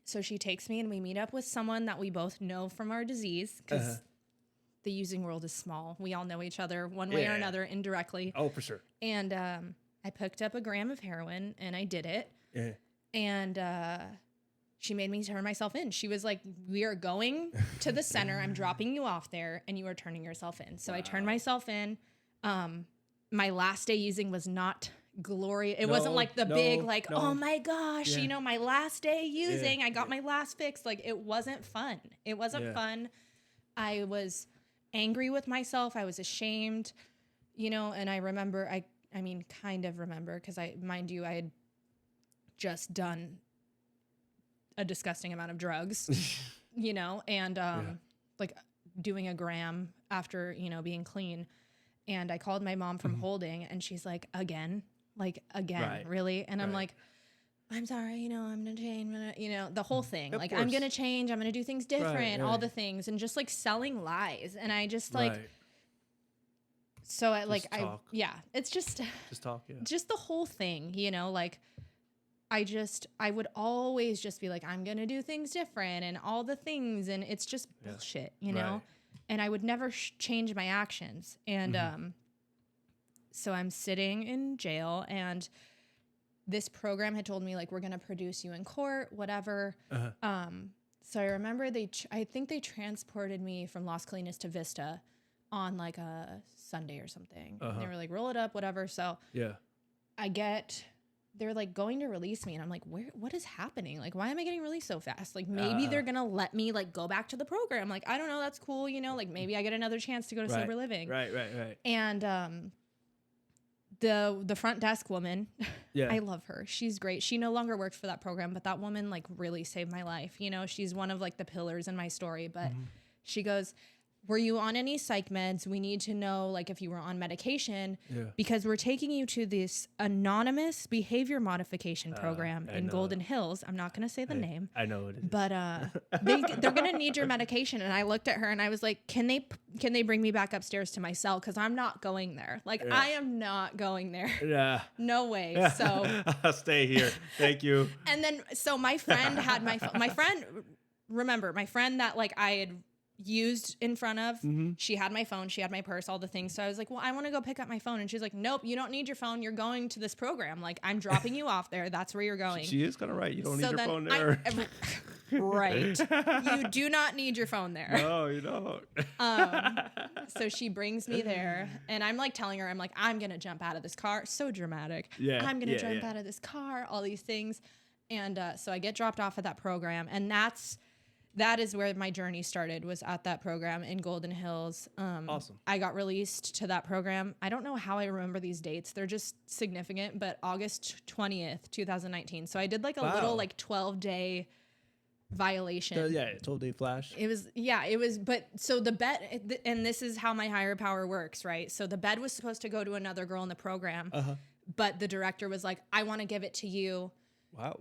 Speaker 3: so she takes me and we meet up with someone that we both know from our disease, because the using world is small. We all know each other one way or another indirectly.
Speaker 1: Oh, for sure.
Speaker 3: And I picked up a gram of heroin and I did it. And she made me turn myself in. She was like, we are going to the center. I'm dropping you off there and you are turning yourself in. So I turned myself in. My last day using was not glorious. It wasn't like the big, like, oh my gosh, you know, my last day using, I got my last fix. Like, it wasn't fun. It wasn't fun. I was angry with myself. I was ashamed, you know, and I remember, I mean, kind of remember, because mind you, I had just done a disgusting amount of drugs, you know, and like doing a gram after, you know, being clean. And I called my mom from holding, and she's like, again,
Speaker 1: Right.
Speaker 3: really? And I'm
Speaker 1: Right.
Speaker 3: like, I'm sorry, you know, I'm gonna change, you know, the whole thing.
Speaker 1: Of
Speaker 3: Like,
Speaker 1: course.
Speaker 3: I'm gonna change, I'm gonna do things different, all
Speaker 1: right.
Speaker 3: the things, and just like selling lies. And I just like,
Speaker 1: Right.
Speaker 3: so I
Speaker 1: Just talk.
Speaker 3: it's just,
Speaker 1: Just talk. Yeah.
Speaker 3: just the whole thing, you know, like I would always just be like, I'm gonna do things different and all the things, and it's just
Speaker 1: Yeah.
Speaker 3: bullshit, you know.
Speaker 1: Right.
Speaker 3: And I would never change my actions. And so I'm sitting in jail, and this program had told me like, we're gonna produce you in court, whatever. So I remember I think they transported me from Las Colinas to Vista on like a Sunday or something. And they were like, roll it up, whatever. So
Speaker 1: Yeah.
Speaker 3: they're like going to release me, and I'm like, what is happening? Like, why am I getting released so fast? Like, maybe they're gonna let me like go back to the program. Like, I don't know, that's cool, you know, like maybe I get another chance to go to sober living.
Speaker 1: Right.
Speaker 3: And the front desk woman,
Speaker 1: Yeah.
Speaker 3: I love her. She's great. She no longer works for that program, but that woman like really saved my life. You know, she's one of like the pillars in my story. But she goes, were you on any psych meds? We need to know like if you were on medication, because we're taking you to this anonymous behavior modification program in Golden Hills. I'm not going to say the name.
Speaker 1: I know it is.
Speaker 3: But they're going to need your medication. And I looked at her and I was like, can they bring me back upstairs to my cell? Because I'm not going there. Like, I am not going there.
Speaker 1: Yeah.
Speaker 3: No way. So
Speaker 1: I'll stay here. Thank you.
Speaker 3: and then so my friend had my friend that like I had used in front of, she had my phone, she had my purse, all the things. So I was like, well, I want to go pick up my phone. And she's like, nope, you don't need your phone. You're going to this program. Like, I'm dropping you off there. That's where you're going.
Speaker 1: She is kind of right. You don't need
Speaker 3: So
Speaker 1: your
Speaker 3: then
Speaker 1: phone there.
Speaker 3: Right. You do not need your phone there.
Speaker 1: No, you don't.
Speaker 3: So she brings me there, and I'm like telling her, I'm like, I'm going to jump out of this car. So dramatic.
Speaker 1: Yeah,
Speaker 3: I'm going to jump
Speaker 1: yeah.
Speaker 3: out of this car, all these things. And so I get dropped off at that program, and that is where my journey started, was at that program in Golden Hills.
Speaker 1: Awesome.
Speaker 3: I got released to that program. I don't know how I remember these dates. They're just significant, but August 20th, 2019. So I did like a little like 12-day violation.
Speaker 1: 12-day flash.
Speaker 3: It was, but so the bed, and this is how my higher power works, right? So the bed was supposed to go to another girl in the program, but the director was like, I want to give it to you.
Speaker 1: Wow.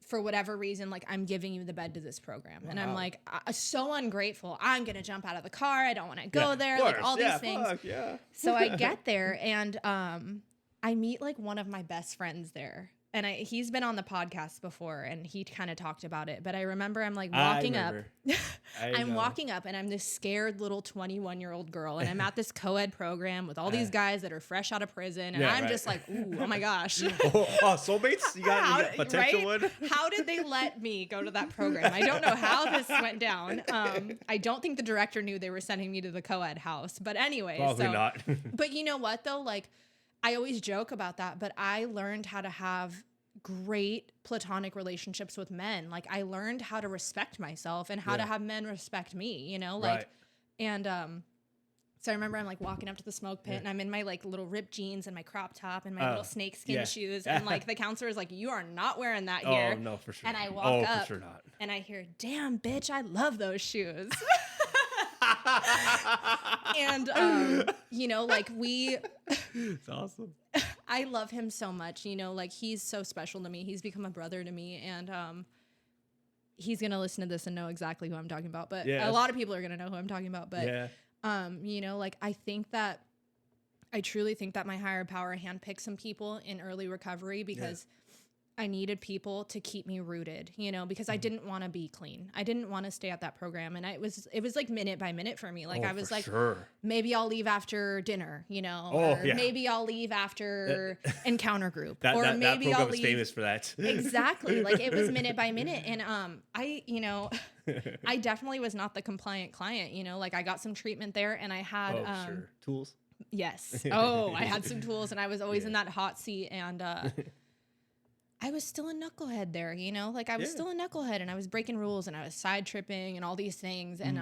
Speaker 3: For whatever reason, like, I'm giving you the bed to this program. And I'm like, so ungrateful. I'm going to jump out of the car. I don't want to go there. Like, all these things. So I get there, and I meet like one of my best friends there. And he's been on the podcast before, and he kind of talked about it. But I remember I'm like walking up. I'm walking up, and I'm this scared little 21-year-old girl. And I'm at this co-ed program with all these guys that are fresh out of prison. And I'm just like, ooh, oh my gosh.
Speaker 1: Soulmates? You got a potential one?
Speaker 3: How did they let me go to that program? I don't know how this went down. I don't think the director knew they were sending me to the co-ed house. But anyway.
Speaker 1: Probably not.
Speaker 3: But you know what, though? Like, I always joke about that, but I learned how to have great platonic relationships with men. Like, I learned how to respect myself and how to have men respect me, you know, like, and, so I remember I'm like walking up to the smoke pit, and I'm in my like little ripped jeans and my crop top and my little snakeskin shoes. And like the counselor is like, you are not wearing that here.
Speaker 1: Oh, no, for sure.
Speaker 3: And I walk up,
Speaker 1: for sure not.
Speaker 3: And I hear, damn, bitch, I love those shoes. And, you know, like
Speaker 1: It's awesome.
Speaker 3: I love him so much, you know, like he's so special to me. He's become a brother to me, and he's going to listen to this and know exactly who I'm talking about. But a lot of people are going to know who I'm talking about. But, you know, like I truly think that my higher power handpicked some people in early recovery, because I needed people to keep me rooted, you know, because I didn't want to be clean. I didn't want to stay at that program. And it was like minute by minute for me. Like I was like, maybe I'll leave after dinner, you know, or maybe I'll leave after encounter group, or maybe
Speaker 1: that
Speaker 3: I'll
Speaker 1: leave.
Speaker 3: leave.
Speaker 1: Famous for that.
Speaker 3: Exactly. Like it was minute by minute. And I, you know, I definitely was not the compliant client, you know, like I got some treatment there, and I had
Speaker 1: tools.
Speaker 3: Yes. Oh, I had some tools, and I was always in that hot seat, and I was still a knucklehead there, you know, like I was still a knucklehead, and I was breaking rules, and I was side tripping and all these things. And,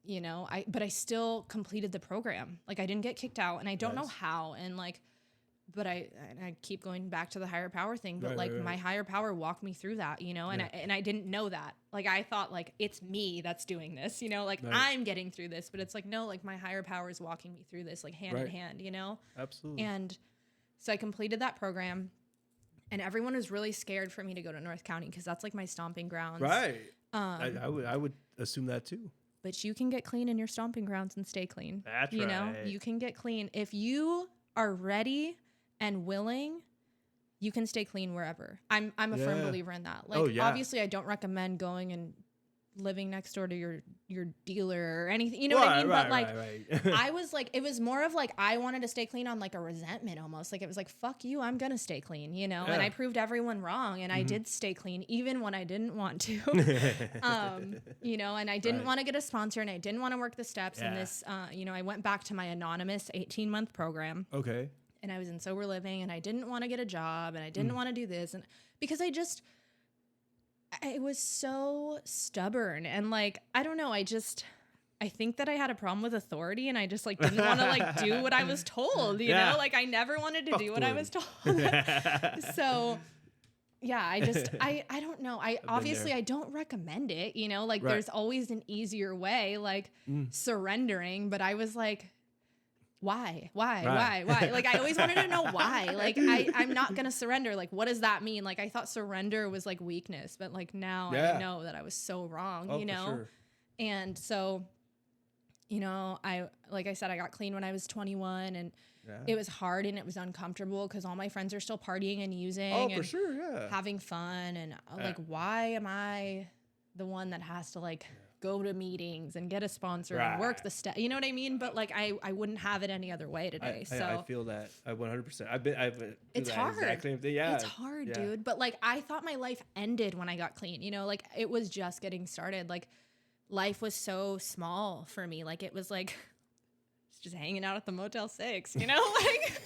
Speaker 3: you know, but I still completed the program. Like I didn't get kicked out, and I don't know how. And like but I keep going back to the higher power thing, but
Speaker 1: Right.
Speaker 3: my higher power walked me through that, you know, and I didn't know that. Like, I thought like, it's me that's doing this, you know, like
Speaker 1: Right.
Speaker 3: I'm getting through this, but it's like, no, like my higher power is walking me through this, like hand in
Speaker 1: Right.
Speaker 3: hand, you know?
Speaker 1: Absolutely.
Speaker 3: And so I completed that program, and everyone was really scared for me to go to North County, because that's like my stomping grounds.
Speaker 1: Right. I would assume that too.
Speaker 3: But you can get clean in your stomping grounds and stay clean.
Speaker 1: That's
Speaker 3: you know,
Speaker 1: right.
Speaker 3: you can get clean if you are ready and willing. You can stay clean wherever. I'm a firm
Speaker 1: Yeah.
Speaker 3: believer in that. Like,
Speaker 1: Oh, yeah.
Speaker 3: obviously, I don't recommend going and living next door to your dealer or anything. You know what I mean?
Speaker 1: Right,
Speaker 3: But like,
Speaker 1: right.
Speaker 3: I was like, it was more of like, I wanted to stay clean on like a resentment almost. Like, it was like, fuck you, I'm gonna stay clean, you know? And
Speaker 1: Yeah.
Speaker 3: I proved everyone wrong, and I did stay clean even when I didn't want to. You know, and I didn't
Speaker 1: Right.
Speaker 3: want to get a sponsor, and I didn't want to work the steps. And
Speaker 1: Yeah.
Speaker 3: this, you know, I went back to my anonymous 18-month program,
Speaker 1: Okay.
Speaker 3: and I was in sober living, and I didn't want to get a job, and I didn't want to do this. And because I was so stubborn, and like, I don't know, I think that I had a problem with authority, and I just like didn't want to like do what I was told, you
Speaker 1: Yeah.
Speaker 3: know, like I never wanted to
Speaker 1: Fuck
Speaker 3: do what I was told. So yeah, I don't know. Obviously
Speaker 1: there.
Speaker 3: I don't recommend it, you know, like
Speaker 1: Right.
Speaker 3: there's always an easier way, like surrendering, but I was like, why?
Speaker 1: Right.
Speaker 3: Like, I always wanted to know why. Like, I'm not going to surrender. Like, what does that mean? Like, I thought surrender was like weakness, but like now
Speaker 1: Yeah.
Speaker 3: I know that I was so wrong,
Speaker 1: Oh,
Speaker 3: you
Speaker 1: for
Speaker 3: know?
Speaker 1: sure.
Speaker 3: And so, you know, like I said, I got clean when I was 21, and
Speaker 1: Yeah.
Speaker 3: it was hard and it was uncomfortable because all my friends are still partying and using
Speaker 1: Oh,
Speaker 3: and
Speaker 1: for sure. Yeah.
Speaker 3: having fun. And like, why am I the one that has to like go to meetings and get a sponsor and work
Speaker 1: Right.
Speaker 3: the step? You know what I mean? But like, I wouldn't have it any other way today.
Speaker 1: I feel that. I 100%. I've do
Speaker 3: It's
Speaker 1: that
Speaker 3: hard.
Speaker 1: exact same thing. Yeah.
Speaker 3: It's hard,
Speaker 1: Yeah.
Speaker 3: dude. But like, I thought my life ended when I got clean. You know, like it was just getting started. Like, life was so small for me. Like, it was like just hanging out at the Motel 6, you know, like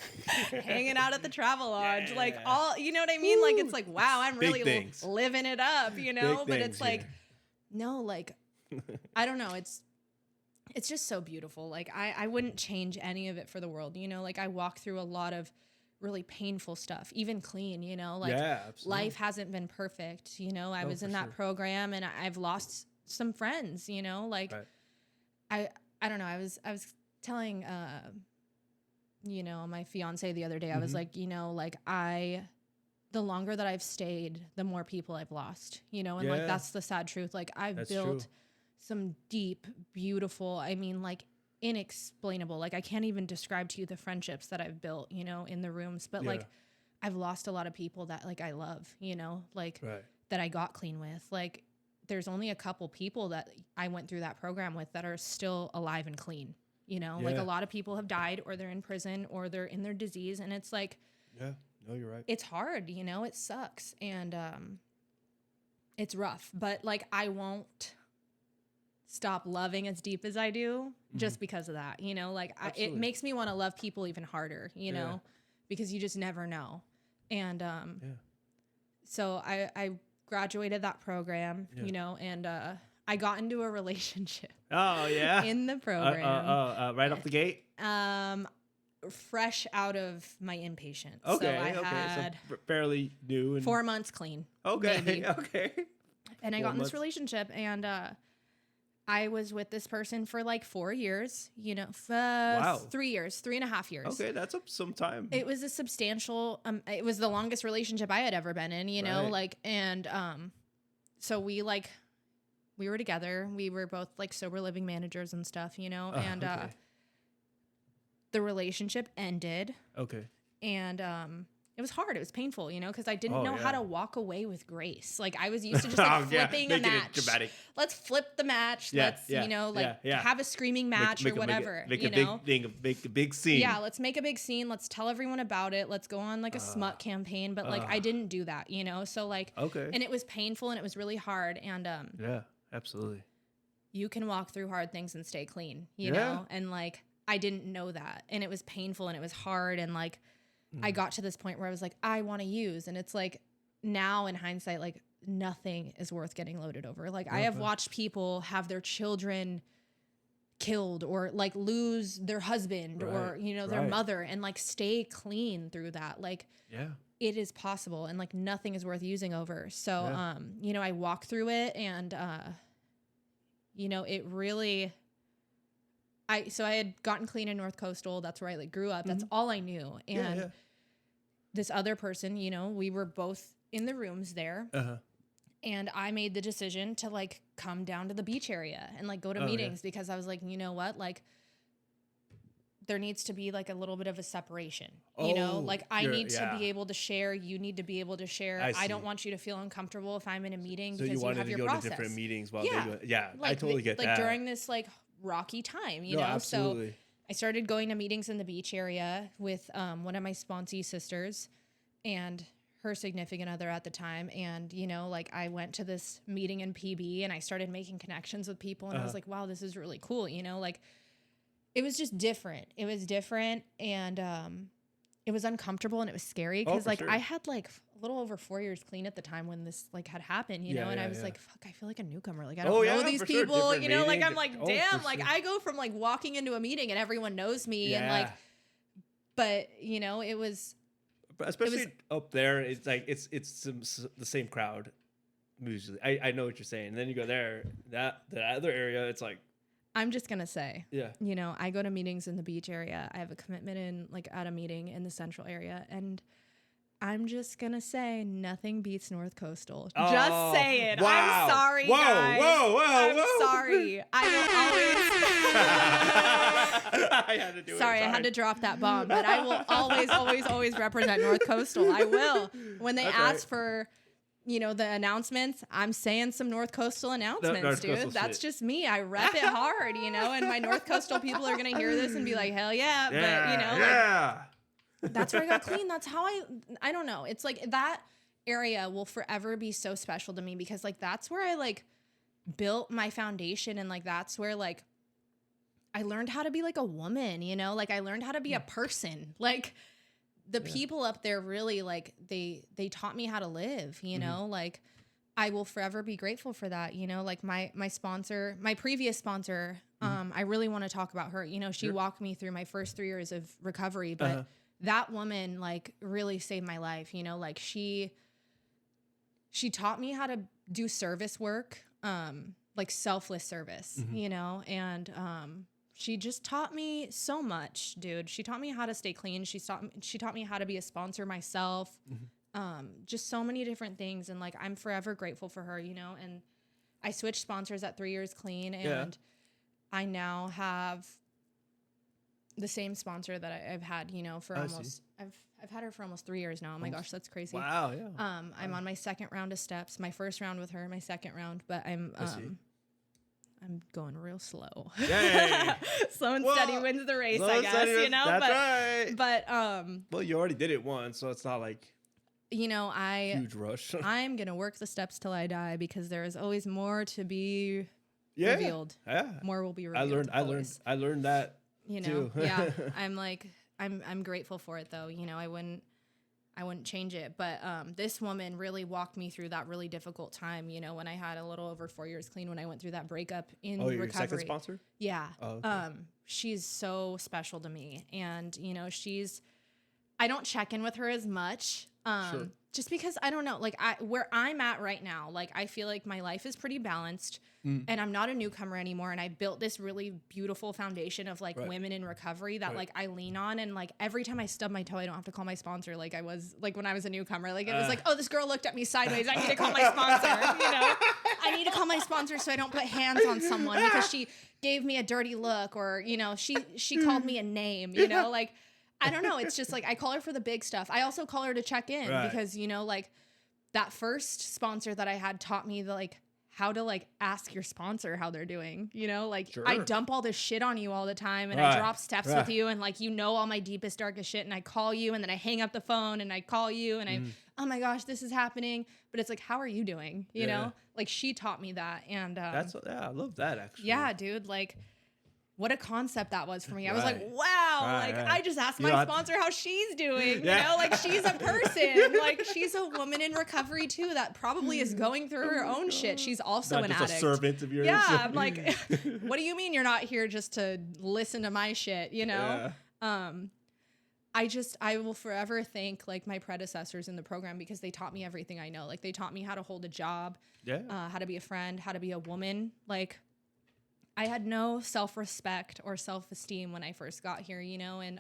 Speaker 3: hanging out at the Travel Lodge, like
Speaker 1: Yeah.
Speaker 3: all, you know what I mean? Like, it's like, wow, I'm
Speaker 1: Big
Speaker 3: really
Speaker 1: things.
Speaker 3: living it up, you know?
Speaker 1: Big
Speaker 3: But
Speaker 1: things
Speaker 3: it's like,
Speaker 1: here.
Speaker 3: no, like, I don't know. It's just so beautiful. Like, I wouldn't change any of it for the world. You know, like I walk through a lot of really painful stuff, even clean, you know, like
Speaker 1: Yeah, absolutely.
Speaker 3: life hasn't been perfect. You know, I
Speaker 1: No,
Speaker 3: was
Speaker 1: for
Speaker 3: in that
Speaker 1: sure.
Speaker 3: program, and I've lost some friends, you know, like
Speaker 1: Right.
Speaker 3: I don't know. I was telling, you know, my fiance the other day, I was like, you know, like the longer that I've stayed, the more people I've lost, you know, and like,
Speaker 1: Yeah.
Speaker 3: that's the sad truth. Like, I've
Speaker 1: That's
Speaker 3: built
Speaker 1: true.
Speaker 3: some deep, beautiful, I mean, like inexplainable, like I can't even describe to you the friendships that I've built, you know, in the rooms, but
Speaker 1: Yeah.
Speaker 3: like, I've lost a lot of people that like I love, you know, like
Speaker 1: Right.
Speaker 3: that I got clean with. Like, there's only a couple people that I went through that program with that are still alive and clean, you know, like
Speaker 1: Yeah.
Speaker 3: a lot of people have died, or they're in prison, or they're in their disease. And it's like,
Speaker 1: Yeah. No, you're right.
Speaker 3: it's hard, you know, it sucks. And it's rough, but like, I won't stop loving as deep as I do just because of that, you know, like it
Speaker 1: Absolutely.
Speaker 3: makes me want to love people even harder, you
Speaker 1: Yeah.
Speaker 3: know, because you just never know. And
Speaker 1: Yeah.
Speaker 3: so I graduated that program,
Speaker 1: Yeah.
Speaker 3: you know, and I got into a relationship
Speaker 1: Oh, yeah.
Speaker 3: in the program.
Speaker 1: Right off the gate.
Speaker 3: Fresh out of my inpatient.
Speaker 1: Okay.
Speaker 3: So I
Speaker 1: okay.
Speaker 3: had
Speaker 1: So fairly new. And
Speaker 3: 4 months clean.
Speaker 1: Okay.
Speaker 3: maybe.
Speaker 1: Okay.
Speaker 3: And I
Speaker 1: 4
Speaker 3: got in
Speaker 1: months.
Speaker 3: this relationship, and I was with this person for like 4 years, you know,
Speaker 1: Wow.
Speaker 3: 3 years, 3.5 years.
Speaker 1: Okay. That's some time.
Speaker 3: It was a substantial, it was the longest relationship I had ever been in, you know,
Speaker 1: Right.
Speaker 3: like, and so we were together. We were both like sober living managers and stuff, you know, and
Speaker 1: okay.
Speaker 3: the relationship ended,
Speaker 1: Okay.
Speaker 3: and it was hard. It was painful, you know, because I didn't
Speaker 1: Oh,
Speaker 3: know how
Speaker 1: yeah.
Speaker 3: to walk away with grace. Like, I was used to just like
Speaker 1: Oh, yeah.
Speaker 3: flipping a
Speaker 1: Making it
Speaker 3: match.
Speaker 1: dramatic.
Speaker 3: Let's flip the match.
Speaker 1: Yeah,
Speaker 3: Let's,
Speaker 1: yeah,
Speaker 3: you know, like
Speaker 1: yeah, yeah.
Speaker 3: have a screaming match or whatever,
Speaker 1: Make
Speaker 3: you
Speaker 1: a
Speaker 3: know?
Speaker 1: big thing. Make a big scene.
Speaker 3: Yeah, let's make a big scene. Let's tell everyone about it. Let's go on like a smut campaign. But like, I didn't do that, you know? So like,
Speaker 1: Okay.
Speaker 3: and it was painful and it was really hard. And
Speaker 1: Yeah. Absolutely.
Speaker 3: you can walk through hard things and stay clean, you
Speaker 1: Yeah.
Speaker 3: know? And like, I didn't know that. And it was painful and it was hard. And like, I got to this point where I was like, I want to use. And it's like, now in hindsight, like nothing is worth getting loaded over. Like, I have
Speaker 1: Okay.
Speaker 3: watched people have their children killed or like lose their husband or, you know, their mother and like stay clean through that. Like, it is possible and like nothing is worth using over. So, you know, I walked through it and, you know, it really, I had gotten clean in North Coastal. That's where I like grew up. That's all I knew. And this other person, you know, we were both in the rooms there. And I made the decision to like come down to the beach area and like go to meetings because I was like, you know what, like there needs to be like a little bit of a separation, you know, like I need to be able to share. You need to be able to share. I don't want you to feel uncomfortable if I'm in a meeting because you have your process. To different
Speaker 1: meetings while they go. Like, I totally get that.
Speaker 3: Like during this like rocky time, you know, absolutely. So I started going to meetings in the beach area with one of my sponsee sisters and her significant other at the time. And, you know, like I went to this meeting in PB and I started making connections with people and I was like, wow, this is really cool. You know, like it was just different. It was different. And, it was uncomfortable and it was scary because like I had like a little over 4 years clean at the time when this like had happened, you know, and I was like, fuck, I feel like a newcomer. Like I don't know these people, you know, like I'm like, damn, like I go from like walking into a meeting and everyone knows me and like, but you know, it was,
Speaker 1: but especially up there, it's like it's the same crowd usually. I know what you're saying. And then you go there, the other area, it's like.
Speaker 3: I'm just gonna say, you know, I go to meetings in the beach area. I have a commitment in like at a meeting in the central area, and I'm just gonna say nothing beats North Coastal. Oh, just saying. Wow. I'm sorry, guys. I'm sorry. I will always. I had to do it. Sorry, I had to drop that bomb, but I will always represent North Coastal. I will. When they ask for, you know, the announcements, I'm saying some North Coastal announcements, dude. That's just me. I rep it hard, you know, and my North Coastal people are going to hear this and be like, hell yeah. But, you know, like, that's where I got clean. That's how I don't know. It's like that area will forever be so special to me because like, that's where I like built my foundation. And like, that's where like, I learned how to be like a woman, you know, like I learned how to be a person. Like, the people up there really like they taught me how to live, you know, like I will forever be grateful for that. You know, like my sponsor, my previous sponsor, I really want to talk about her. You know, she walked me through my first 3 years of recovery, but that woman like really saved my life. You know, like she taught me how to do service work, like selfless service, you know, and, she just taught me so much, dude. She taught me how to stay clean. She taught me how to be a sponsor myself. Just so many different things. And like, I'm forever grateful for her, you know, and I switched sponsors at 3 years clean and I now have the same sponsor that I've had, you know, for almost, I've had her for almost 3 years now. Oh my gosh, that's crazy.
Speaker 1: Wow. Yeah.
Speaker 3: I'm on my second round of steps, my first round with her, my second round, but I'm going real slow. Slow and steady wins the race, I guess, you know?
Speaker 1: That's right.
Speaker 3: But,
Speaker 1: well, you already did it once, so it's not like,
Speaker 3: you know,
Speaker 1: huge rush.
Speaker 3: I'm going to work the steps till I die because there is always more to be revealed. Yeah. More will be revealed.
Speaker 1: I learned that,
Speaker 3: you know, too. I'm like, I'm grateful for it though. You know, I wouldn't change it. But this woman really walked me through that really difficult time, you know, when I had a little over 4 years clean, when I went through that breakup in recovery. Your second
Speaker 1: sponsor?
Speaker 3: Yeah.
Speaker 1: Oh, okay.
Speaker 3: She's so special to me. And, you know, I don't check in with her as much. Just because I don't know, like where I'm at right now, like I feel like my life is pretty balanced and I'm not a newcomer anymore. And I built this really beautiful foundation of like women in recovery that like I lean on. And like every time I stub my toe, I don't have to call my sponsor. Like I was like when I was a newcomer, like it was like, oh, this girl looked at me sideways. I need to call my sponsor. You know, I need to call my sponsor so I don't put hands on someone because she gave me a dirty look or, you know, she called me a name, you know, like, I don't know. It's just like, I call her for the big stuff. I also call her to check in because, you know, like that first sponsor that I had taught me like how to like ask your sponsor how they're doing, you know, like I dump all this shit on you all the time and I drop steps with you and like, you know, all my deepest, darkest shit. And I call you and then I hang up the phone and I call you and I, oh my gosh, this is happening. But it's like, how are you doing? You know, like she taught me that. And I love that actually. Yeah, dude. Like, what a concept that was for me. I was
Speaker 1: Right.
Speaker 3: like, wow,
Speaker 1: Right,
Speaker 3: like
Speaker 1: right.
Speaker 3: I just asked
Speaker 1: You
Speaker 3: my
Speaker 1: know,
Speaker 3: sponsor how she's doing,
Speaker 1: Yeah.
Speaker 3: you know, like she's a person, like she's a woman in recovery too that probably is going through her own shit. She's also
Speaker 1: Not
Speaker 3: an
Speaker 1: just
Speaker 3: addict.
Speaker 1: a servant of yours.
Speaker 3: Yeah, I'm like, what do you mean you're not here just to listen to my shit, you know?
Speaker 1: Yeah.
Speaker 3: I will forever thank like my predecessors in the program because they taught me everything I know. Like they taught me how to hold a job,
Speaker 1: Yeah.
Speaker 3: how to be a friend, how to be a woman. Like I had no self-respect or self-esteem when I first got here, you know, and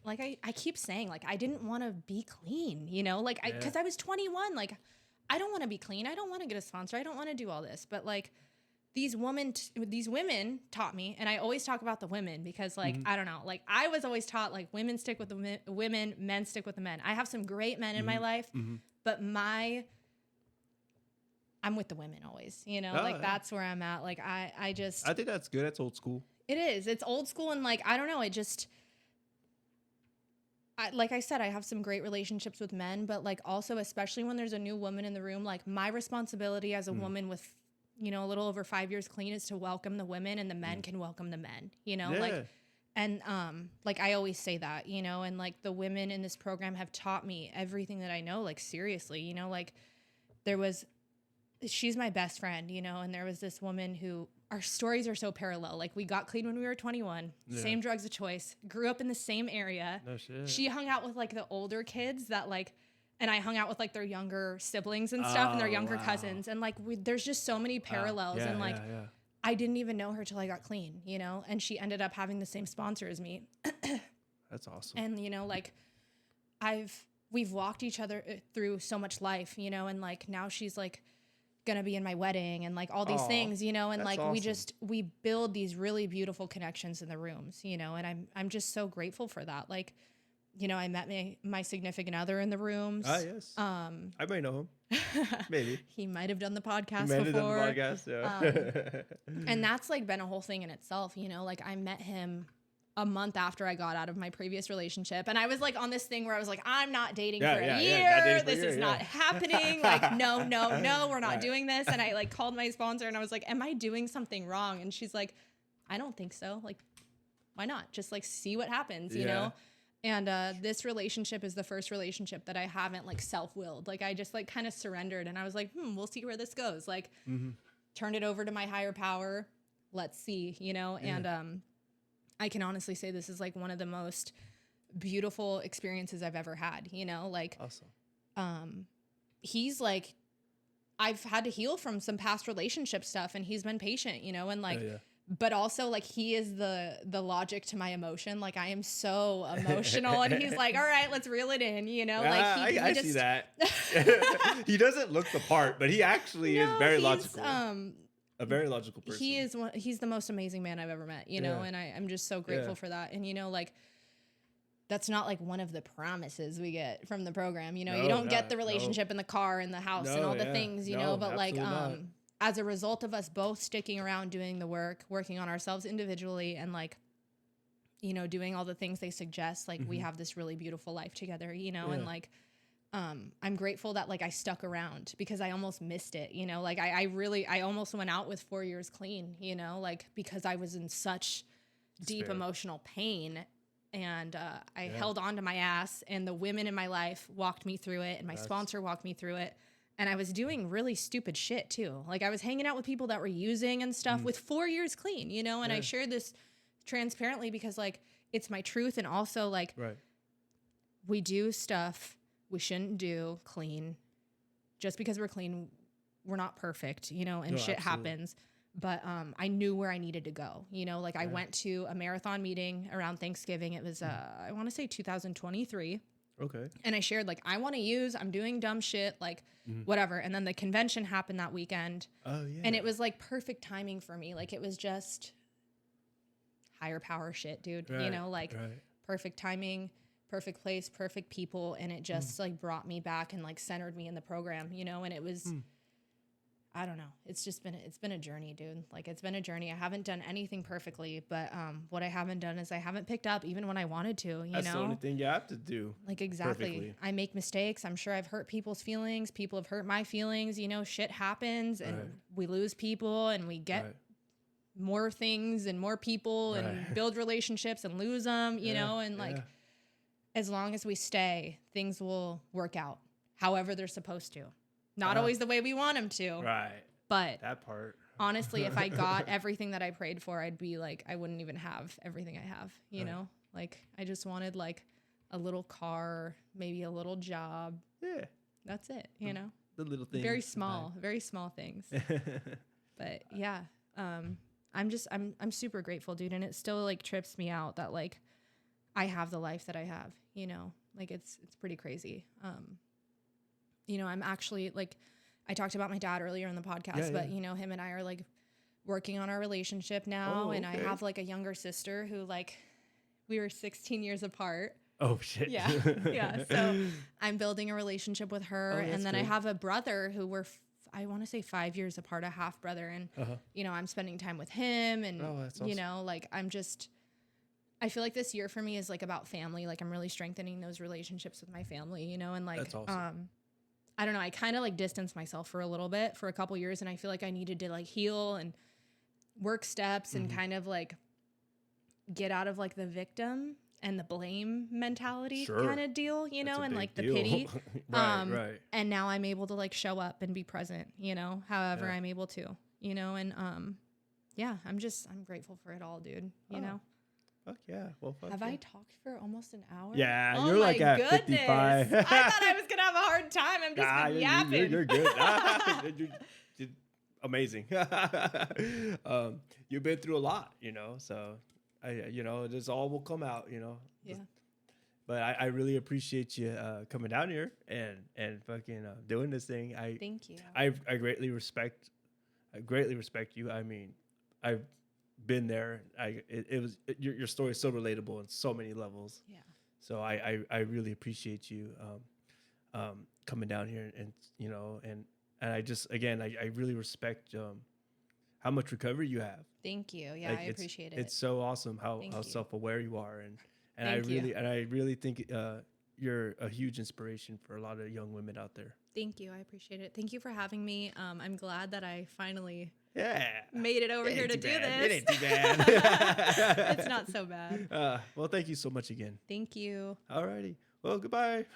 Speaker 3: like I keep saying like I didn't want to be clean, you know, like because I was 21, like I don't want to be clean. I don't want to get a sponsor. I don't want to do all this. But like these women taught me, and I always talk about the women because like I don't know, like I was always taught like women stick with the women, men stick with the men. I have some great men in my life, but I'm with the women always, you know, like that's where I'm at. Like I
Speaker 1: think that's good. That's old school.
Speaker 3: it is. It's old school, and like I don't know, it just like I said, I have some great relationships with men, but like also, especially when there's a new woman in the room, like my responsibility as a woman with, you know, a little over 5 years clean is to welcome the women and the men can welcome the men, you know, like, and like I always say that, you know, and like the women in this program have taught me everything that I know, like seriously, you know, like she's my best friend, you know, and there was this woman who our stories are so parallel. Like we got clean when we were 21, same drugs of choice, grew up in the same area.
Speaker 1: No shit.
Speaker 3: She hung out with like the older kids that like, and I hung out with like their younger siblings and stuff and their younger cousins. And like, there's just so many parallels. And like, I didn't even know her till I got clean, you know, and she ended up having the same sponsor as me.
Speaker 1: That's awesome.
Speaker 3: And, you know, like we've walked each other through so much life, you know, and like now she's like gonna be in my wedding and like all these things, you know, and like awesome. we build these really beautiful connections in the rooms, you know, and I'm just so grateful for that. Like, you know, I met my significant other in the rooms.
Speaker 1: Ah, yes. I might know him. Maybe.
Speaker 3: He might have done the podcast
Speaker 1: He might
Speaker 3: before.
Speaker 1: have done the podcast, yeah.
Speaker 3: And that's like been a whole thing in itself, you know, like I met him a month after I got out of my previous relationship. And I was like on this thing where I was like, I'm not dating for a year. This is not happening. Like, no, we're not doing this. And I like called my sponsor and I was like, am I doing something wrong? And she's like, I don't think so. Like, why not? Just like see what happens, you know? And this relationship is the first relationship that I haven't like self-willed. Like I just like kind of surrendered and I was like, we'll see where this goes. Like turned it over to my higher power. Let's see, you know? And I can honestly say this is like one of the most beautiful experiences I've ever had, you know? Like
Speaker 1: awesome.
Speaker 3: He's like, I've had to heal from some past relationship stuff and he's been patient, you know? And like, but also like he is the logic to my emotion. Like I am so emotional and he's like, all right, let's reel it in, you know? Like
Speaker 1: I see that. He doesn't look the part, but he actually is very logical. A very logical person.
Speaker 3: He's the most amazing man I've ever met, you know? And I'm just so grateful for that. And you know, like that's not like one of the promises we get from the program. You know, you don't get the relationship in the car and the house and all the things, you know, but like, as a result of us both sticking around doing the work, working on ourselves individually and like, you know, doing all the things they suggest, like we have this really beautiful life together, you know, and like, I'm grateful that like I stuck around because I almost missed it, you know, like I almost went out with 4 years clean, you know, like because I was in such deep emotional pain and I held on to my ass and the women in my life walked me through it and my sponsor walked me through it. And I was doing really stupid shit too. Like I was hanging out with people that were using and stuff with 4 years clean, you know, and I shared this transparently because like it's my truth. And also like we do stuff we shouldn't do clean. Just because we're clean, we're not perfect, you know, and shit happens. But I knew where I needed to go, you know, like I went to a marathon meeting around Thanksgiving. It was, I want to say 2023.
Speaker 1: Okay.
Speaker 3: And I shared like, I want to use, I'm doing dumb shit, like whatever. And then the convention happened that weekend.
Speaker 1: Oh yeah.
Speaker 3: And it was like perfect timing for me. Like it was just higher power shit, dude, you know, like perfect timing, perfect place, perfect people. And it just like brought me back and like centered me in the program, you know, and it was, I don't know. It's been a journey, dude. Like it's been a journey. I haven't done anything perfectly, but what I haven't done is I haven't picked up even when I wanted to, you
Speaker 1: That's
Speaker 3: know?
Speaker 1: the only thing you have to do.
Speaker 3: Like exactly.
Speaker 1: Perfectly.
Speaker 3: I make mistakes. I'm sure I've hurt people's feelings. People have hurt my feelings, you know, shit happens and we lose people and we get more things and more people and build relationships and lose them, you know, and like, as long as we stay, things will work out however they're supposed to. Not always the way we want them to.
Speaker 1: Right.
Speaker 3: But
Speaker 1: that part.
Speaker 3: Honestly, if I got everything that I prayed for, I'd be like, I wouldn't even have everything I have, you know? Like, I just wanted like a little car, maybe a little job.
Speaker 1: Yeah.
Speaker 3: That's it, you know?
Speaker 1: The little things.
Speaker 3: Very small things. But yeah, I'm super grateful, dude. And it still like trips me out that like I have the life that I have, you know? Like it's pretty crazy. You know, I'm actually like, I talked about my dad earlier in the podcast, but you know, him and I are like working on our relationship now. And I have like a younger sister who like, we were 16 years apart.
Speaker 1: Oh shit.
Speaker 3: Yeah. Yeah. So I'm building a relationship with her. And then I have a brother who I want to say 5 years apart, a half brother. And, you know, I'm spending time with him and,
Speaker 1: awesome.
Speaker 3: you know, like I feel like this year for me is like about family. Like I'm really strengthening those relationships with my family, you know, and like,
Speaker 1: that's awesome.
Speaker 3: I don't know. I kind of like distanced myself for a little bit for a couple years. And I feel like I needed to like heal and work steps and kind of like get out of like the victim and the blame mentality kind of deal, you know, and like the pity.
Speaker 1: Right.
Speaker 3: And now I'm able to like show up and be present, you know, however I'm able to, you know, and yeah, I'm grateful for it all, dude, you know.
Speaker 1: Fuck yeah. Well, fuck
Speaker 3: Have I talked for almost an hour?
Speaker 1: Yeah,
Speaker 3: oh
Speaker 1: you're like at 55.
Speaker 3: I thought I was gonna have a hard time. I'm just been yapping.
Speaker 1: You're good. You're amazing. You've been through a lot, you know. So, you know, this all will come out, you know.
Speaker 3: Yeah.
Speaker 1: But I really appreciate you coming down here and fucking doing this thing.
Speaker 3: Thank you.
Speaker 1: I greatly respect you. I mean, I've been there. Your story is so relatable on so many levels.
Speaker 3: Yeah.
Speaker 1: So I really appreciate you coming down here and you know and I just again I really respect how much recovery you have.
Speaker 3: Thank you. Yeah, like I appreciate it.
Speaker 1: It's so awesome how self-aware you are and I really think you're a huge inspiration for a lot of young women out there.
Speaker 3: Thank you. I appreciate it. Thank you for having me. I'm glad that I finally
Speaker 1: made
Speaker 3: it over here to do this.
Speaker 1: It ain't too bad.
Speaker 3: It's not so bad.
Speaker 1: Well, thank you so much again.
Speaker 3: Thank you.
Speaker 1: Alrighty. Well, goodbye.